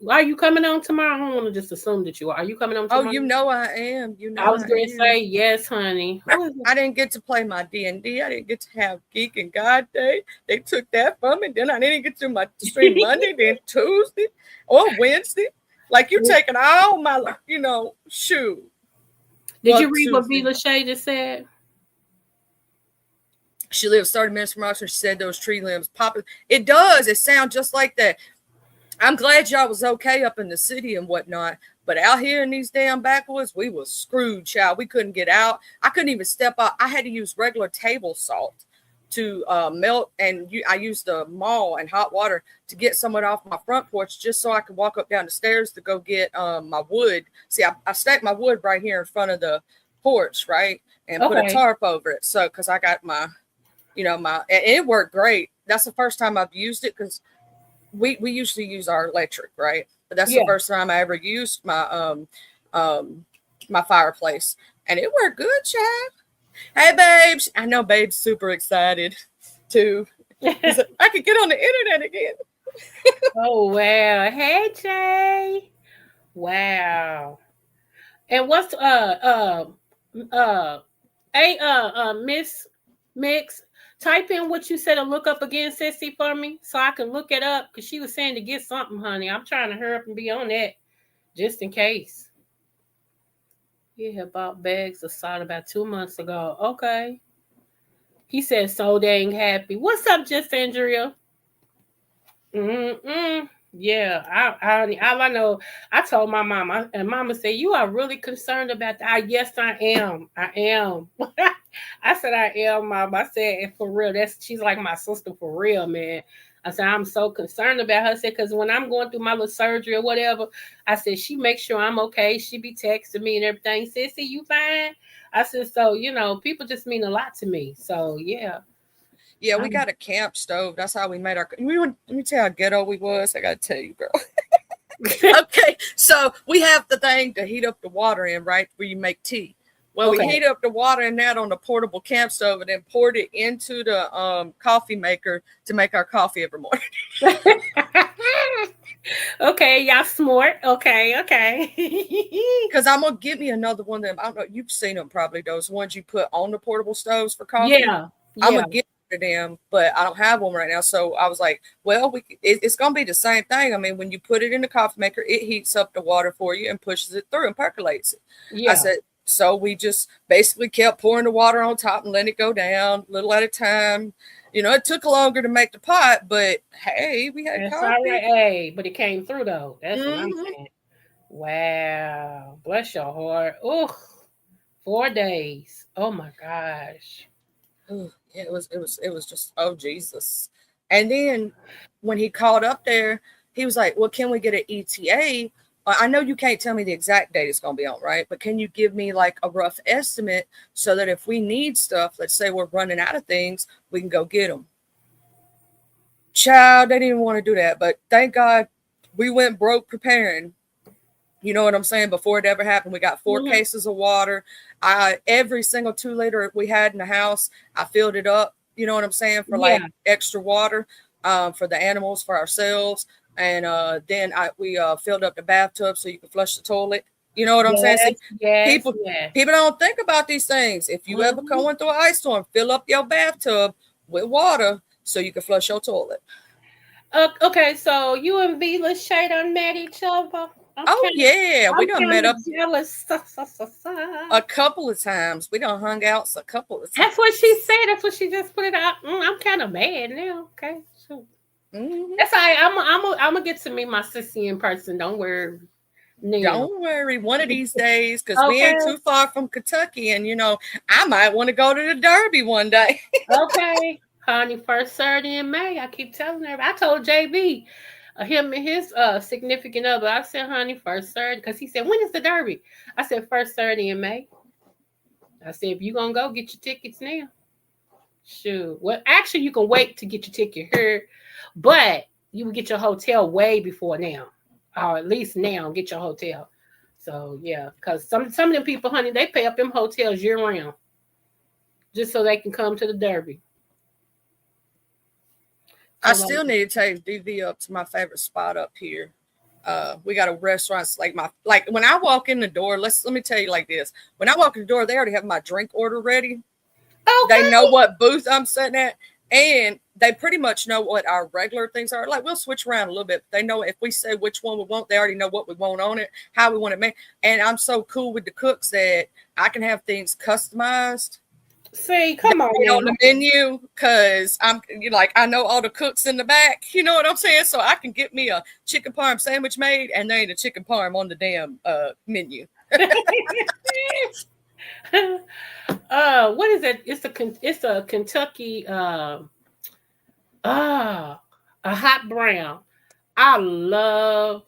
Are you coming on tomorrow? I don't want to just assume that you are. Are you coming on Oh, tomorrow? you know I am. You I know was I going to am. say yes, honey. Who is it? I didn't get to play my D&D. I didn't get to have Geek and God Day. They took that from me. Then I didn't get to my stream Monday, then Tuesday or Wednesday. Like you taking all my, shoe. Did you Well, read what Tuesday. Vila Shay just said? She lives 30 minutes from Oxford. She said those tree limbs pop. It does. It sounds just like that. I'm glad y'all was okay up in the city and whatnot, but out here in these damn backwoods, we was screwed, child. We couldn't get out. I couldn't even step out. I had to use regular table salt to melt, and I used the mall and hot water to get some of it off my front porch just so I could walk up down the stairs to go get my wood. See, I stacked my wood right here in front of the porch, right, and put a Okay. tarp over it. So, because I got my, and it worked great. That's the first time I've used it because we usually use our electric, right? But that's the Yeah. first time I ever used my fireplace, and it worked good, child. Hey, babes, I know babe's super excited too. He's like, I could get on the internet again. Oh wow. Hey Jay. Wow. And what's uh hey Miss Mix, type in what you said and look up again, Sissy, for me so I can look it up because she was saying to get something, honey. I'm trying to hurry up and be on that just in case. He had bought bags of salt about 2 months ago. Okay. He said so dang happy. What's up, just Andrea? Mm-mm. Yeah, all I know, I told my mama, and mama said, "You are really concerned about that." Yes, I am. I am. I said, "I am, mom." I said, "And for real, she's like my sister for real, man." I said, "I'm so concerned about her." I said, "Because when I'm going through my little surgery or whatever," I said, "She makes sure I'm okay. She be texting me and everything. Sissy, you fine?" I said, "So people just mean a lot to me. So yeah." Yeah, we got a camp stove. That's how we made our. Let me tell you how ghetto we was. I gotta tell you, girl. Okay, so we have the thing to heat up the water in, right, where you make tea. Well, we Okay. heat up the water in that on the portable camp stove and then poured it into the coffee maker to make our coffee every morning. Okay, y'all smart. Okay, okay. Because I'm gonna give me another one of them. I don't know, you've seen them probably, those ones you put on the portable stoves for coffee. Yeah, I'm yeah, gonna get to them, but I don't have one right now. So I was like, well, it's gonna be the same thing. I mean, when you put it in the coffee maker, it heats up the water for you and pushes it through and percolates it. I yeah. said, so we just basically kept pouring the water on top and letting it go down little at a time. It took longer to make the pot, but hey, we had That's all right. coffee. Hey, but it came through though. That's what I'm Hmm. saying. Wow. Bless your heart. Oh, 4 days. Oh my gosh. Yeah, it was just, oh Jesus. And then when he called up there, he was like, well, can we get an ETA? I know you can't tell me the exact date it's going to be on, right? But can you give me like a rough estimate so that if we need stuff, let's say we're running out of things, we can go get them. Child, they didn't want to do that, but thank God we went broke preparing. You know what I'm saying? Before it ever happened, we got 4 Mhm. cases of water. Every single 2 liter we had in the house, I filled it up. You know what I'm saying? For Yeah. like extra water, for the animals, for ourselves, and then we filled up the bathtub so you can flush the toilet. You know what I'm saying? See, Yes, yes, people yes. people don't think about these things. If you ever Mhm. go into an ice storm, fill up your bathtub with water so you can flush your toilet. Okay, so you and Vila Shay done met each other. I'm Oh kind of, yeah, we I'm done met kind of up jealous. a couple of times. We done hung out a couple of That's what she times. said. That's what she just put it out. I'm kind of mad now. Okay, so Hmm. that's all right. I'm gonna get to meet my sissy in person. Don't worry. Now. Don't worry, one of these days, because we Okay. ain't too far from Kentucky, and I might want to go to the Derby one day. Okay. Honey, first Saturday in May. I keep telling her. I told JB, him and his significant other. I said, honey, first Saturday. Because he said, when is the Derby? I said, first Saturday in May. I said, if you're going to go, get your tickets now. Sure. Well, actually, you can wait to get your ticket here, but you will get your hotel way before now, or at least now get your hotel. So yeah, because some of them people, honey, they pay up them hotels year round just so they can come to the Derby. I So like, still need to take DV up to my favorite spot up here. We got a restaurant. It's like when I walk in the door. Let me tell you like this. When I walk in the door, they already have my drink order ready. They know okay, what booth I'm sitting at, and they pretty much know what our regular things are. Like we'll switch around a little bit. They know if we say which one we want, they already know what we want on it, how we want it made. And I'm so cool with the cooks that I can have things customized see, come on on now. the menu because like I know all the cooks in the back. You know what I'm saying? So I can get me a chicken parm sandwich made, and there ain't a chicken parm on the damn menu. What is it? It's a Kentucky ah a hot brown. I love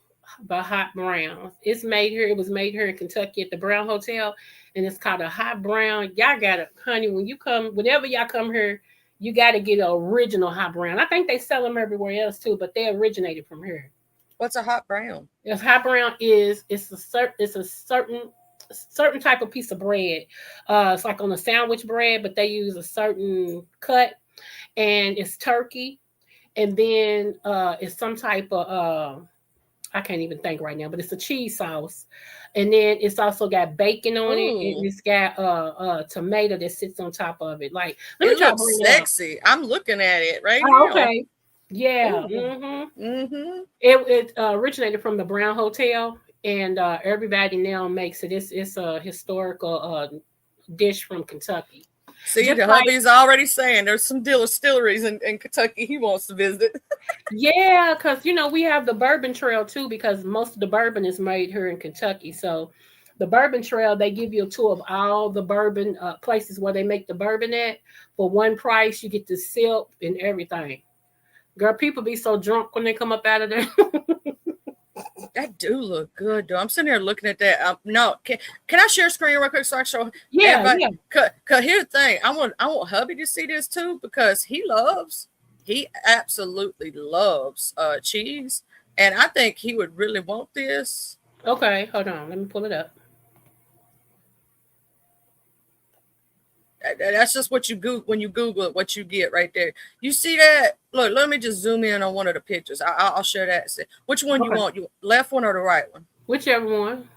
the hot browns. It's made here. It was made here in Kentucky at the Brown Hotel, and it's called a hot brown. Y'all got to, honey. When you come, whenever y'all come here, you got to get an original hot brown. I think they sell them everywhere else too, but they originated from here. What's a hot brown? If hot brown is it's a certain type of piece of bread. It's like on a sandwich bread, but they use a certain cut, and it's turkey, and then it's some type of I can't even think right now, but it's a cheese sauce, and then it's also got bacon on it, and Ooh, it's got tomato that sits on top of it. Like, let me it try to looks bring it up. sexy. I'm looking at it right Oh, now. okay, yeah. Ooh. Mm-hmm. It originated from the Brown Hotel, and everybody now makes it. It's a historical dish from Kentucky. See, Just the like, hubby's already saying there's some distilleries in Kentucky he wants to visit. yeah, because we have the Bourbon Trail too, because most of the bourbon is made here in Kentucky. So the Bourbon Trail, they give you a tour of all the bourbon places where they make the bourbon at for one price. You get the silk and everything. Girl, people be so drunk when they come up out of there. That do look good, though. I'm sitting here looking at that. No, can I share screen real quick so I can show Yeah, everybody? yeah. Cause here's the thing, I want hubby to see this too because he absolutely loves cheese, and I think he would really want this. Okay, hold on. Let me pull it up. That's just what you Google when you Google it. What you get right there. You see that? Look, let me just zoom in on one of the pictures. I'll share that. Which one you Okay. want? You left one or the right one? Whichever one.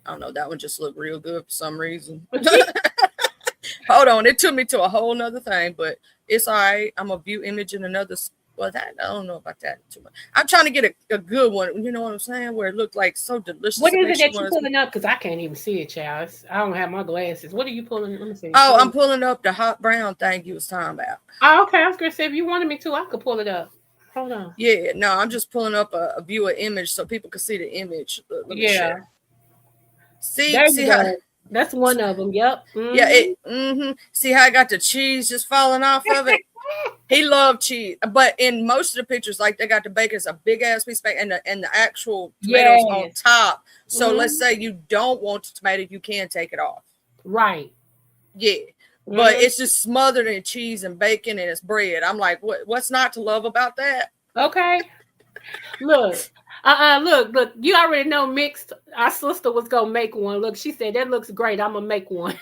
I don't know. That one just looked real good for some reason. Hold on, it took me to a whole nother thing, but it's all right. I'm a view image in another. Well, that I don't know about that too much. I'm trying to get a good one. You know what I'm saying? Where it looked like so delicious. What It is it makes you that you want to. pulling up? Because I can't even see it, child. I don't have my glasses. What are you pulling? Let me see. Oh, I'm pulling up the hot brown thing you was talking about. Oh, okay. I was gonna say if you wanted me to, I could pull it up. Hold on. Yeah, no, I'm just pulling up a viewer image so people can see the image. Let me Yeah, share. See, there you see how. go. That's one of them. Yep. Yeah, Mm-hmm. See how I got the cheese just falling off of it. He loved cheese, but in most of the pictures, like they got the bacon, it's a big ass piece of bacon, and the actual tomatoes on Yes. top. So let's Mm-hmm. say you don't want the tomato, you can take it off. Right. Yeah, but Mm-hmm. it's just smothered in cheese and bacon and it's bread. I'm like, what's not to love about that? Okay. Look. Look. You already know mixed. Our sister was gonna make one. Look, she said that looks great. I'm gonna make one.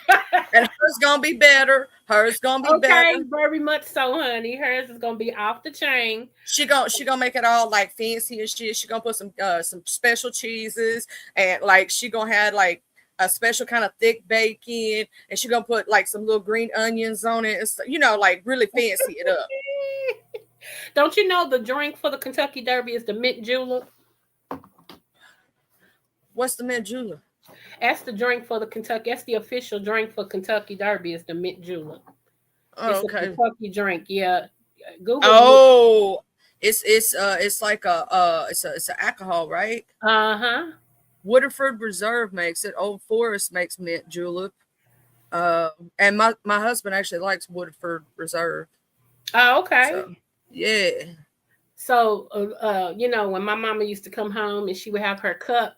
And hers gonna be better. Hers gonna be Okay, better. very much so, honey. Hers is gonna be off the chain. She gonna make it all like fancy and shit. She gonna put some special cheeses and like she gonna have like a special kind of thick bacon and she gonna put like some little green onions on it and like really fancy it up. Don't you know the drink for the Kentucky Derby is the mint julep? What's the mint julep? That's the drink for the Kentucky. That's the official drink for Kentucky Derby is the mint julep. Oh, It's a okay. Kentucky drink. Yeah, Google it. Oh, it's like it's an alcohol, right? Uh huh. Waterford Reserve makes it. Old Forest makes mint julep. And my husband actually likes Woodford Reserve. Oh, okay. So yeah. So, when my mama used to come home and she would have her cup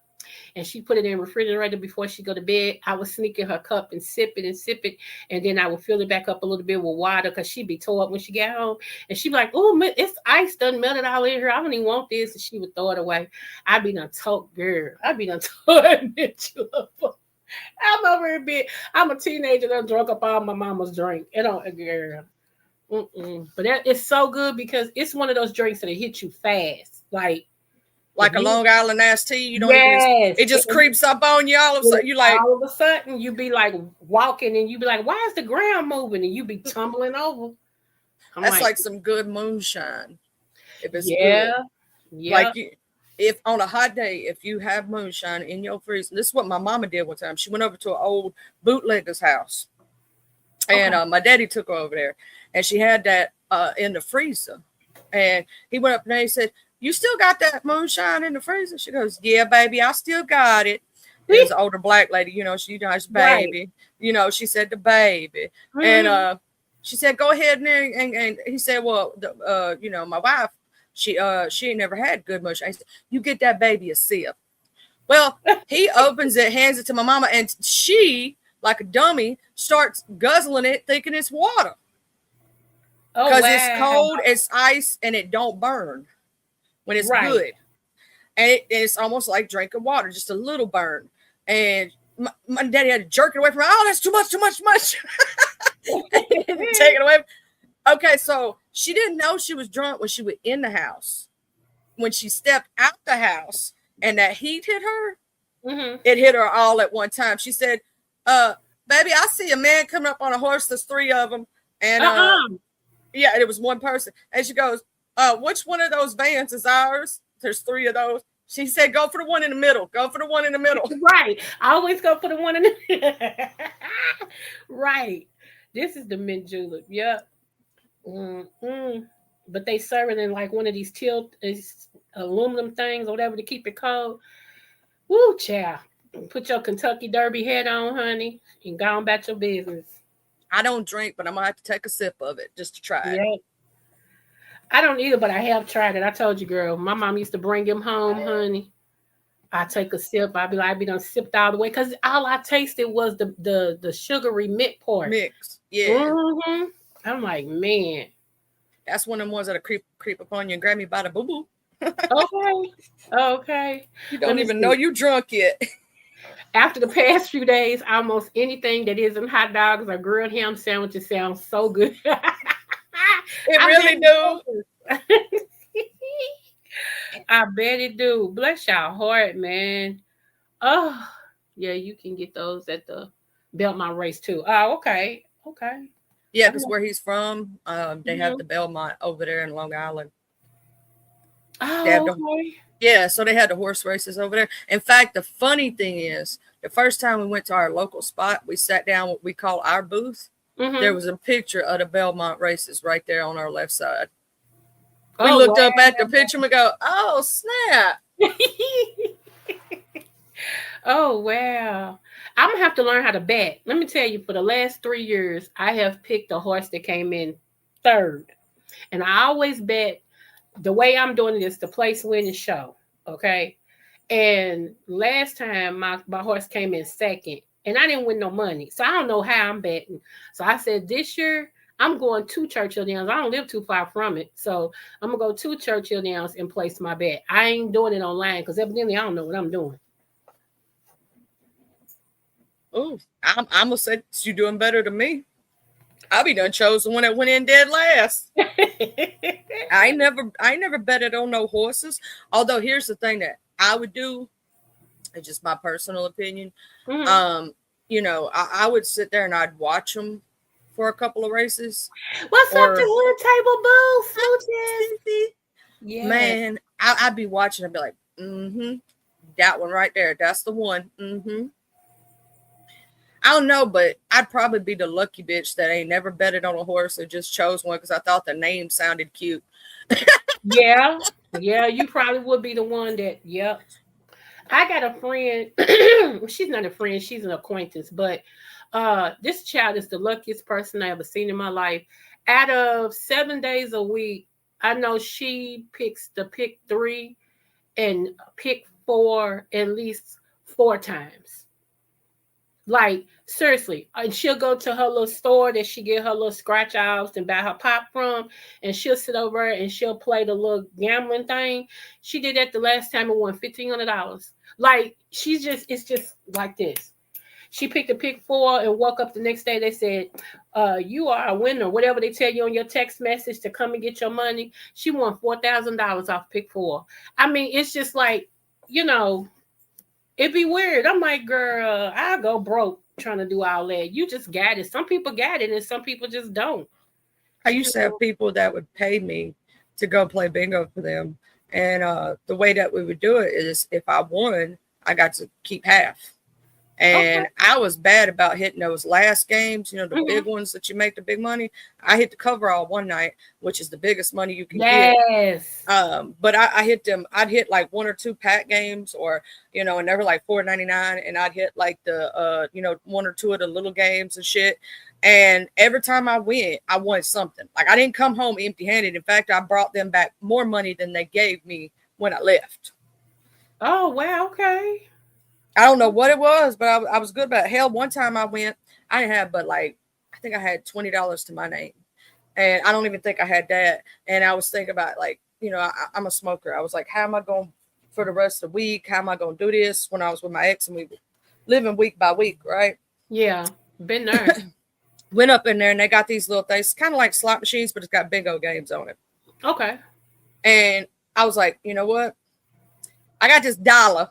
and she put it in the refrigerator before she go to bed, I would sneak in her cup and sip it, and then I would fill it back up a little bit with water because she'd be tore up when she got home, and she'd be like, "Oh, it's ice done melted all in here. I don't even want this," and she would throw it away. I'd be done told, girl. I'd be done told. I'm over here, I'm a teenager that drunk up all my mama's drink. It don't, girl. But it's so good because it's one of those drinks that hit you fast, like a Long Island iced tea. You don't yes, even. It just creeps up on you all of a sudden. You like all of a sudden you be like walking and you be like, "Why is the ground moving?" And you be tumbling over. That's like some good moonshine. If it's good, like if on a hot day, if you have moonshine in your freezer, this is what my mama did one time. She went over to an old bootlegger's house, and my daddy took her over there. And she had that in the freezer. And he went up there and he said, "You still got that moonshine in the freezer?" She goes, "Yeah, baby, I still got it." It was an older black lady, she nice baby. Right. She said the baby. Mm-hmm. And she said, "Go ahead and he said, "Well, my wife, she ain't never had good moonshine." He said, "You get that baby a sip." Well, he opens it, hands it to my mama, and she, like a dummy, starts guzzling it, thinking it's water. Because it's cold, it's ice, and it don't burn when it's good. And it's almost like drinking water, just a little burn. And my daddy had to jerk it away from her. "Oh, that's too much. Take it away. Okay, so she didn't know she was drunk when she was in the house. When she stepped out the house and that heat hit her, it hit her all at one time. She said, "Baby, I see a man coming up on a horse. There's 3 of them." And yeah, it was one person. And she goes, "Which one of those vans is ours? There's 3 of those." She said, "Go for the one in the middle. Go for the one in the middle." Right. I always go for the one in the middle. Right. This is the mint julep. Yep. But they serve it in like one of these aluminum things or whatever to keep it cold. Woo, child. Put your Kentucky Derby hat on, honey, and go on about your business. I don't drink, but I'm going to have to take a sip of it just to try it. Yeah. I don't either, but I have tried it. I told you, girl. My mom used to bring him home, honey. I take a sip. I be done sipped all the way because all I tasted was the sugary mint part. Mix. Yeah. Mm-hmm. I'm like, man. That's one of them ones that'll creep upon you and grab me by the boo-boo. Okay. You don't even know you drunk yet. After the past few days, almost anything that isn't hot dogs or grilled ham sandwiches sounds so good. It really do. I bet it do. Bless your heart, man. Oh, yeah, you can get those at the Belmont race too. Oh, okay. Yeah, because where he's from, they have the Belmont over there in Long Island. Oh, okay. Yeah, so they had the horse races over there. In fact, the funny thing is, the first time we went to our local spot, we sat down what we call our booth. There was a picture of the Belmont races right there on our left side. We looked up at the picture and we go, "Oh, snap." Oh, wow. I'm going to have to learn how to bet. Let me tell you, for the last 3 years, I have picked a horse that came in 3rd. And I always bet the way I'm doing it is the place, win, and show. Okay. And last time my horse came in 2nd and I didn't win no money. So I don't know how I'm betting. So I said, this year I'm going to Churchill Downs. I don't live too far from it. So I'm going to go to Churchill Downs and place my bet. I ain't doing it online because evidently I don't know what I'm doing. Oh, I'm going to say you're doing better than me. I'll be done chose the one that went in dead last. I never betted on no horses. Although here's the thing that I would do, it's just my personal opinion. I would sit there and I'd watch them for a couple of races. What's up to Hood Table Boo? Smooches. Yeah. Man, I'd be watching and be like, that one right there. That's the one. I don't know, but I'd probably be the lucky bitch that ain't never betted on a horse or just chose one because I thought the name sounded cute. Yeah, you probably would be the one that, yep. I got a friend. She's not a friend, she's an acquaintance, but this child is the luckiest person I ever seen in my life. Out of 7 days a week, I know she picks the pick three and pick four at least 4 times. Like seriously, and she'll go to her little store that she get her little scratch offs and buy her pop from, and she'll sit over and she'll play the little gambling thing. She did that the last time and won $1,500. Like she's just, it's just like this. She picked a pick four and woke up the next day. They said, "You are a winner." Whatever they tell you on your text message to come and get your money. She won $4,000 off pick four. I mean, it's just like, you know, it'd be weird. I'm like, girl, I go broke trying to do all that. You just got it. Some people got it, and some people just don't. I She used just, to have people that would pay me to go play bingo for them. And the way that we would do it is if I won, I got to keep half. okay. And I was bad about hitting those last games, you know, the big Hmm. ones that you make the big money. I hit the cover all one night, which is the biggest money you can get. Yes. But I hit them. I'd hit like one or two pack games, or you know, and they were like $4.99, and I'd hit like the you know, one or two of the little games and shit. And every time I went, I won something. Like I didn't come home empty handed. In fact, I brought them back more money than they gave me when I left. Oh wow. Okay. I don't know what it was, but I was good about it. Hell, one time I went, I didn't have but like I think I had $20 to my name, and I don't even think I had that. And I was thinking about like, you know, I'm a smoker. I was like, how am I going for the rest of the week? How am I going to do this? When I was with my ex and we were living week by week, right? Yeah. Been there. Went up in there and they got these little things, kind of like slot machines, but it's got bingo games on it. Okay. And I was like, you know what? I got this dollar.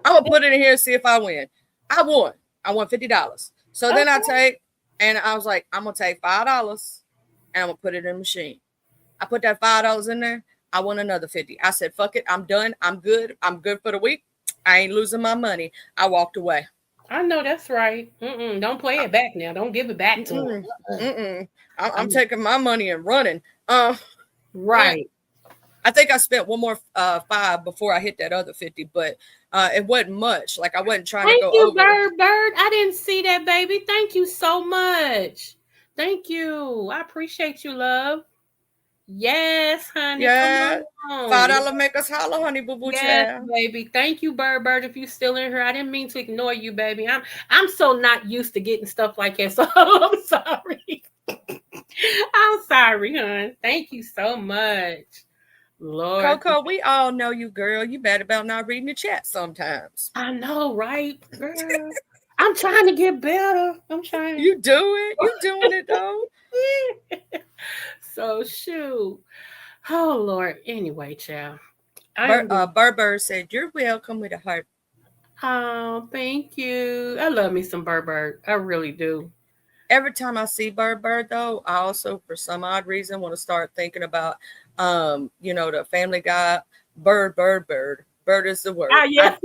I'm gonna put it in here and see if I win. I won. I won $50. So then I Okay. take, and I was like, I'm gonna take $5 and I'm gonna put it in the machine. I put that $5 in there. I won another 50. I said, fuck it. I'm done. I'm good. I'm good for the week. I ain't losing my money. I walked away. I know that's right. Don't play it back now. Don't give it back to him. Mm-mm, mm-mm. I'm I'm taking my money and running. Uh, eh, right. I think I spent one more five before I hit that other 50, but it wasn't much. Like I wasn't trying to Thank go you, over. Bird. Bird. I didn't see that, baby. Thank you so much. Thank you. I appreciate you, love. Yes, honey. Come Yeah, on. $5 make us holler, honey, boo boo Yes, child. baby. Thank you, Bird. Bird. If you still in here, I didn't mean to ignore you, baby. I'm so not used to getting stuff like that. So I'm sorry. I'm sorry, hon. Thank you so much. Lord. Coco, we all know you, girl. You bad about not reading the chat sometimes. I know, right? Girl. I'm trying to get better. I'm trying. You do it. You doing it though. So shoot. Oh Lord. Anyway, child. I am good. Burber said, "You're welcome with a heart." Oh, thank you. I love me some Burberry. I really do. Every time I see Burber, though, I also, for some odd reason, want to start thinking about, you know, the Family Guy. Bird, bird, bird. Bird is the word. Ah, yeah.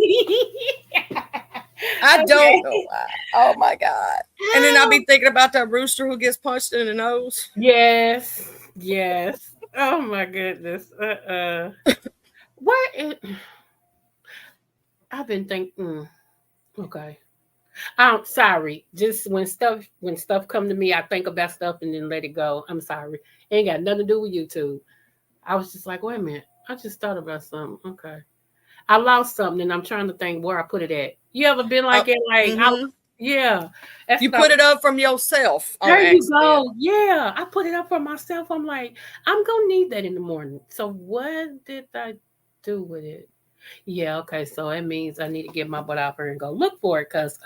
I don't Okay. know why. Oh my god. And then I'll be thinking about that rooster who gets punched in the nose. Yes. Yes. Oh my goodness. What is, I've been thinking. Okay. I'm sorry. Just when stuff come to me, I think about stuff and then let it go. I'm sorry. Ain't got nothing to do with YouTube. I was just like, wait a minute. I just thought about something. Okay. I lost something and I'm trying to think where I put it at. You ever been Uh, like it? Like mm-hmm. yeah. That's You what I put it up from yourself on there you accident. go. Yeah. I put it up for myself. I'm like, I'm gonna need that in the morning. So what did I do with it? Yeah, okay. So it means I need to get my butt out here and go look for it because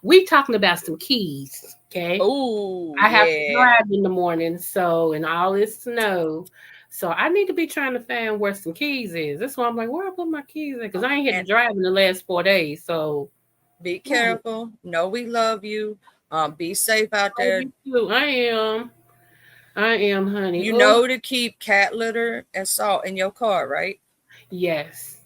we talking about some keys. Okay. Oh I have to yeah. drive in the morning, so and all this snow. So I need to be trying to find where some keys is. That's why I'm like, where I put my keys at? Because I ain't had to And drive in the last 4 days. So be hmm, careful. Know we love you. Be safe out love there. you too. I am. I am, honey. You Oh know to keep cat litter and salt in your car, right? yes.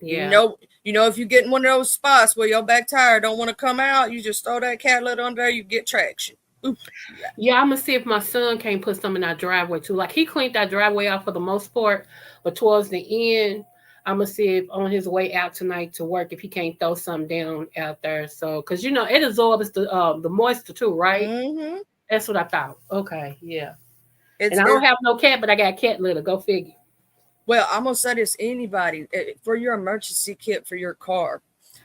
You Yeah. know, if you get in one of those spots where your back tire don't want to come out, you just throw that cat litter under there, you get traction. Oof, yeah. Yeah, I'm gonna see if my son can't put some in our driveway too. Like he cleaned our driveway out for the most part, but towards the end, I'm gonna see if on his way out tonight to work if he can't throw something down out there. So, because it absorbs the moisture too, right? Mm-hmm. That's what I thought. Okay, yeah. And It's I don't it. have no cat, but I got cat litter. Go figure. Well, I'm gonna say this: anybody for your emergency kit for your car.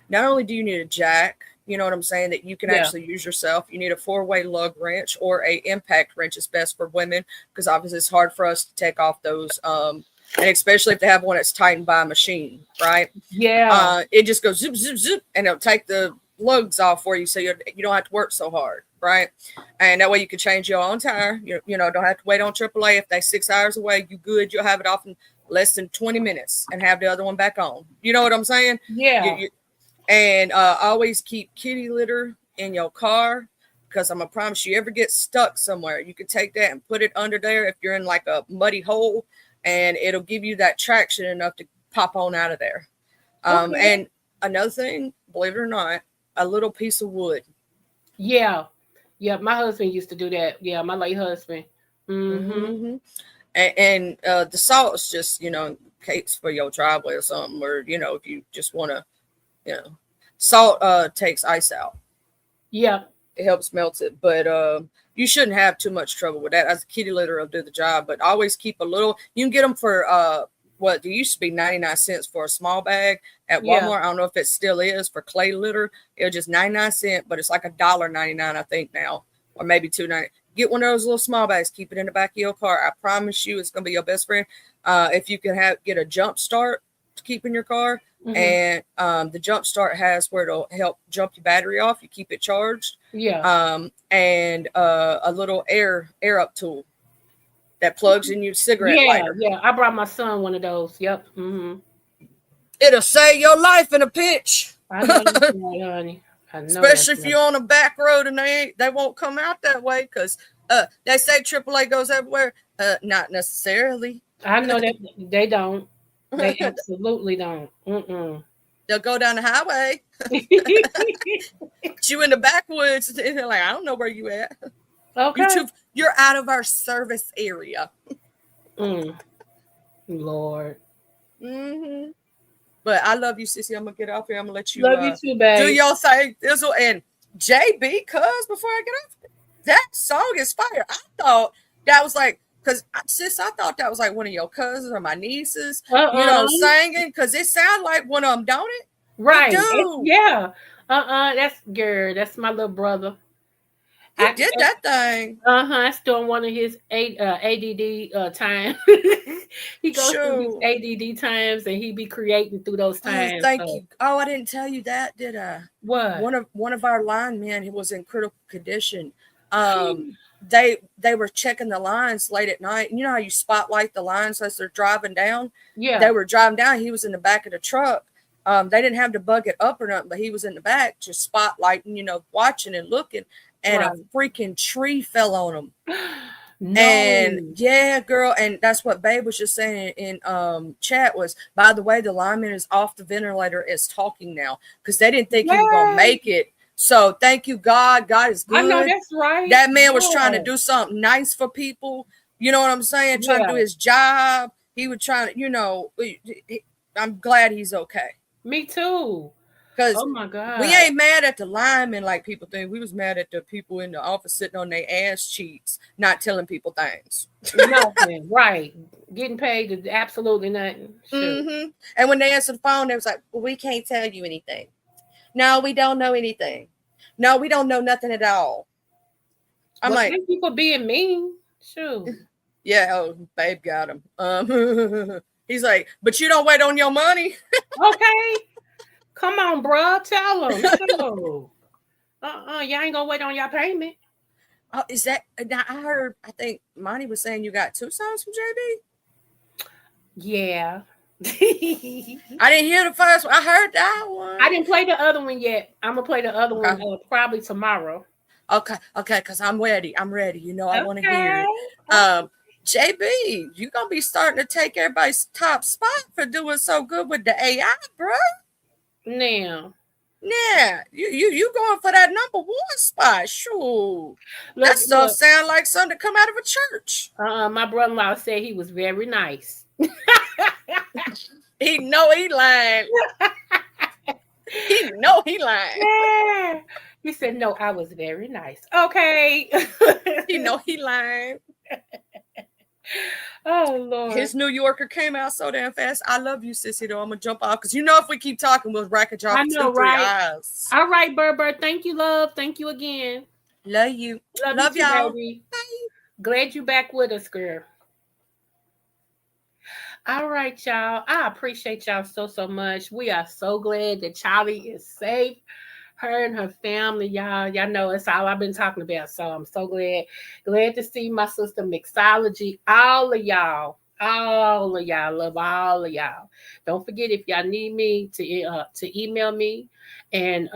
Not only do you need a jack, you know what I'm saying, that you can Yeah, actually use yourself. You need a 4-way lug wrench or a impact wrench is best for women because obviously it's hard for us to take off those. And especially if they have one that's tightened by a machine, right? yeah. It just goes zip, zip, zip, and it'll take the lugs off for you, so you don't have to work so hard, right? And that way you can change your own tire. Don't have to wait on AAA if they 6 hours away. You good? You'll have it off in less than 20 minutes and have the other one back on. You know what I'm saying? Yeah. And always keep kitty litter in your car because I'm gonna promise you, ever get stuck somewhere, you can take that and put it under there if you're in like a muddy hole, and it'll give you that traction enough to pop on out of there. Okay. And another thing, believe it or not, a little piece of wood. Yeah. Yeah. My husband used to do that. Yeah, my late husband. Mm-hmm. Mm-hmm. And the salt is just, cakes for your driveway or something, or if you just want to, you know, salt takes ice out. Yeah. It helps melt it, but you shouldn't have too much trouble with that. As a kitty litter will do the job, but always keep a little. You can get them for what there used to be 99 cents for a small bag at Yeah. Walmart. I don't know if it still is for clay litter. It was just 99 cents, but it's like $1.99 I think now, or maybe $2.90. Get one of those little small bags. Keep it in the back of your car. I promise you, it's gonna be your best friend. If you can get a jump start to keep in your car, Mm-hmm. and the jump start has where it'll help jump your battery off. You keep it charged, Yeah. and a little air up tool that plugs in your cigarette Yeah. lighter. Yeah. I brought my son one of those. Yep. Mm-hmm. It'll save your life in a pinch. I know that's right, honey. I know that's Especially if right. you're on a back road and they won't come out that way because they say AAA goes everywhere. Not necessarily. I know that they don't. They absolutely don't. Mm-mm. They'll go down the highway, but you in the backwoods, and they're like, I don't know where you at. Okay. You're out of our service area. Mm. Lord. Hmm. But I love you, sissy. I'm gonna get off here. I'm gonna let you Love you too, do babe. your thing. And JB, cuz before I get off, that song is fire. I thought that was like, cause sis, I thought that was like one of your cousins or my nieces, Uh-uh. singing, cause it sounded like one of them, don't it? It Right. do. Yeah. That's girl. That's my little brother. He I did that thing. It's during one of his ADD time. He goes through his Sure. ADD times and he be creating through those Oh, times. thank So you. Oh, I didn't tell you that, did I? what? One of our linemen, he was in critical condition. They were checking the lines late at night. You know how you spotlight the lines as they're driving down? They Yeah. were driving down. He was in the back of the truck. They didn't have to bug it up or nothing, but he was in the back just spotlighting, watching and looking. And a Right. freaking tree fell on him. And No. yeah, girl, and that's what Babe was just saying in chat was, by the way, the lineman is off the ventilator, is talking now because they didn't think he was gonna Yay. make it. So thank you, God. God is I know good. that's right. That man was trying to Yeah. do something nice for people. You know what I'm saying? Trying to do Yeah. his job. He was trying to, I'm glad he's okay. Me too. Because Oh my we God. ain't mad at the linemen like people think. We was mad at the people in the office sitting on their ass cheeks, not telling people things. Nothing. Right. Getting paid is absolutely nothing. Shoot. And when they answered the phone, they was like, well, we can't tell you anything. No, we don't know anything. No, we don't know nothing at all. I'm Well, like, thank you for being mean. Shoot. yeah, oh, Babe got him. He's like, but you don't wait on your money. Okay. Come on, bruh. Tell them. Shoot. Y'all ain't gonna wait on your payment. Oh, is that now? I think Monty was saying you got 2 songs from JB. Yeah. I didn't hear the first one. I heard that one. I didn't play the other one yet. I'm gonna play the other Okay. one probably tomorrow. Okay, because I'm ready. I'm ready. I want to hear Okay. it. JB, you gonna be starting to take everybody's top spot for doing so good with the AI, bro. Now, Yeah, you going for that #1 spot? Sure, look, that stuff look. sound like something to come out of a church. My brother-in-law said he was very nice. He know he lying. He know he lying. Yeah. He said, no, I was very nice. Okay. He know he lying. Oh, Lord. His New Yorker came out so damn fast. I love you, sissy, though. I'm going to jump off because you know if we keep talking, we'll rack it off I know, 2-3 right? hours. All right, Berber. Thank you, love. Thank you again. Love you. Love you too, y'all. baby. Bye. Glad you back with us, girl. All right, y'all. I appreciate y'all so much. We are so glad that Charlie is safe. Her and her family, y'all know it's all I've been talking about. So I'm so glad to see my sister Mixology. All of y'all, love all of y'all. Don't forget if y'all need me to email me and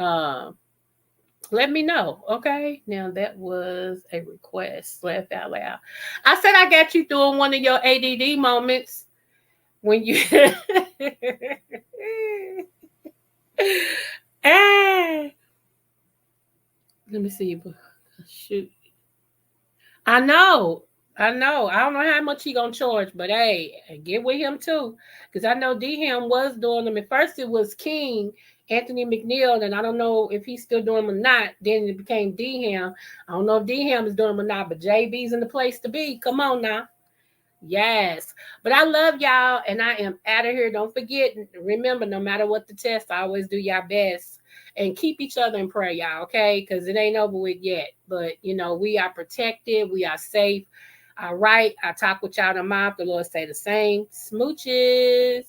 let me know. Okay. Now that was a request. Laugh out loud. I said I got you through one of your ADD moments when you ah. Let me see. Shoot. I know. I know. I don't know how much he gonna charge, but hey, get with him too. Because I know D Ham was doing them. At first it was King, Anthony McNeil, and I don't know if he's still doing them or not. Then it became D Ham. I don't know if D Ham is doing them or not, but JB's in the place to be. Come on now. Yes. But I love y'all and I am out of here. Don't forget, remember, no matter what the test, I always do your best. And keep each other in prayer, y'all, okay? Because it ain't over with yet. But, we are protected. We are safe. All right. I talk with y'all tomorrow. The Lord say the same. Smooches.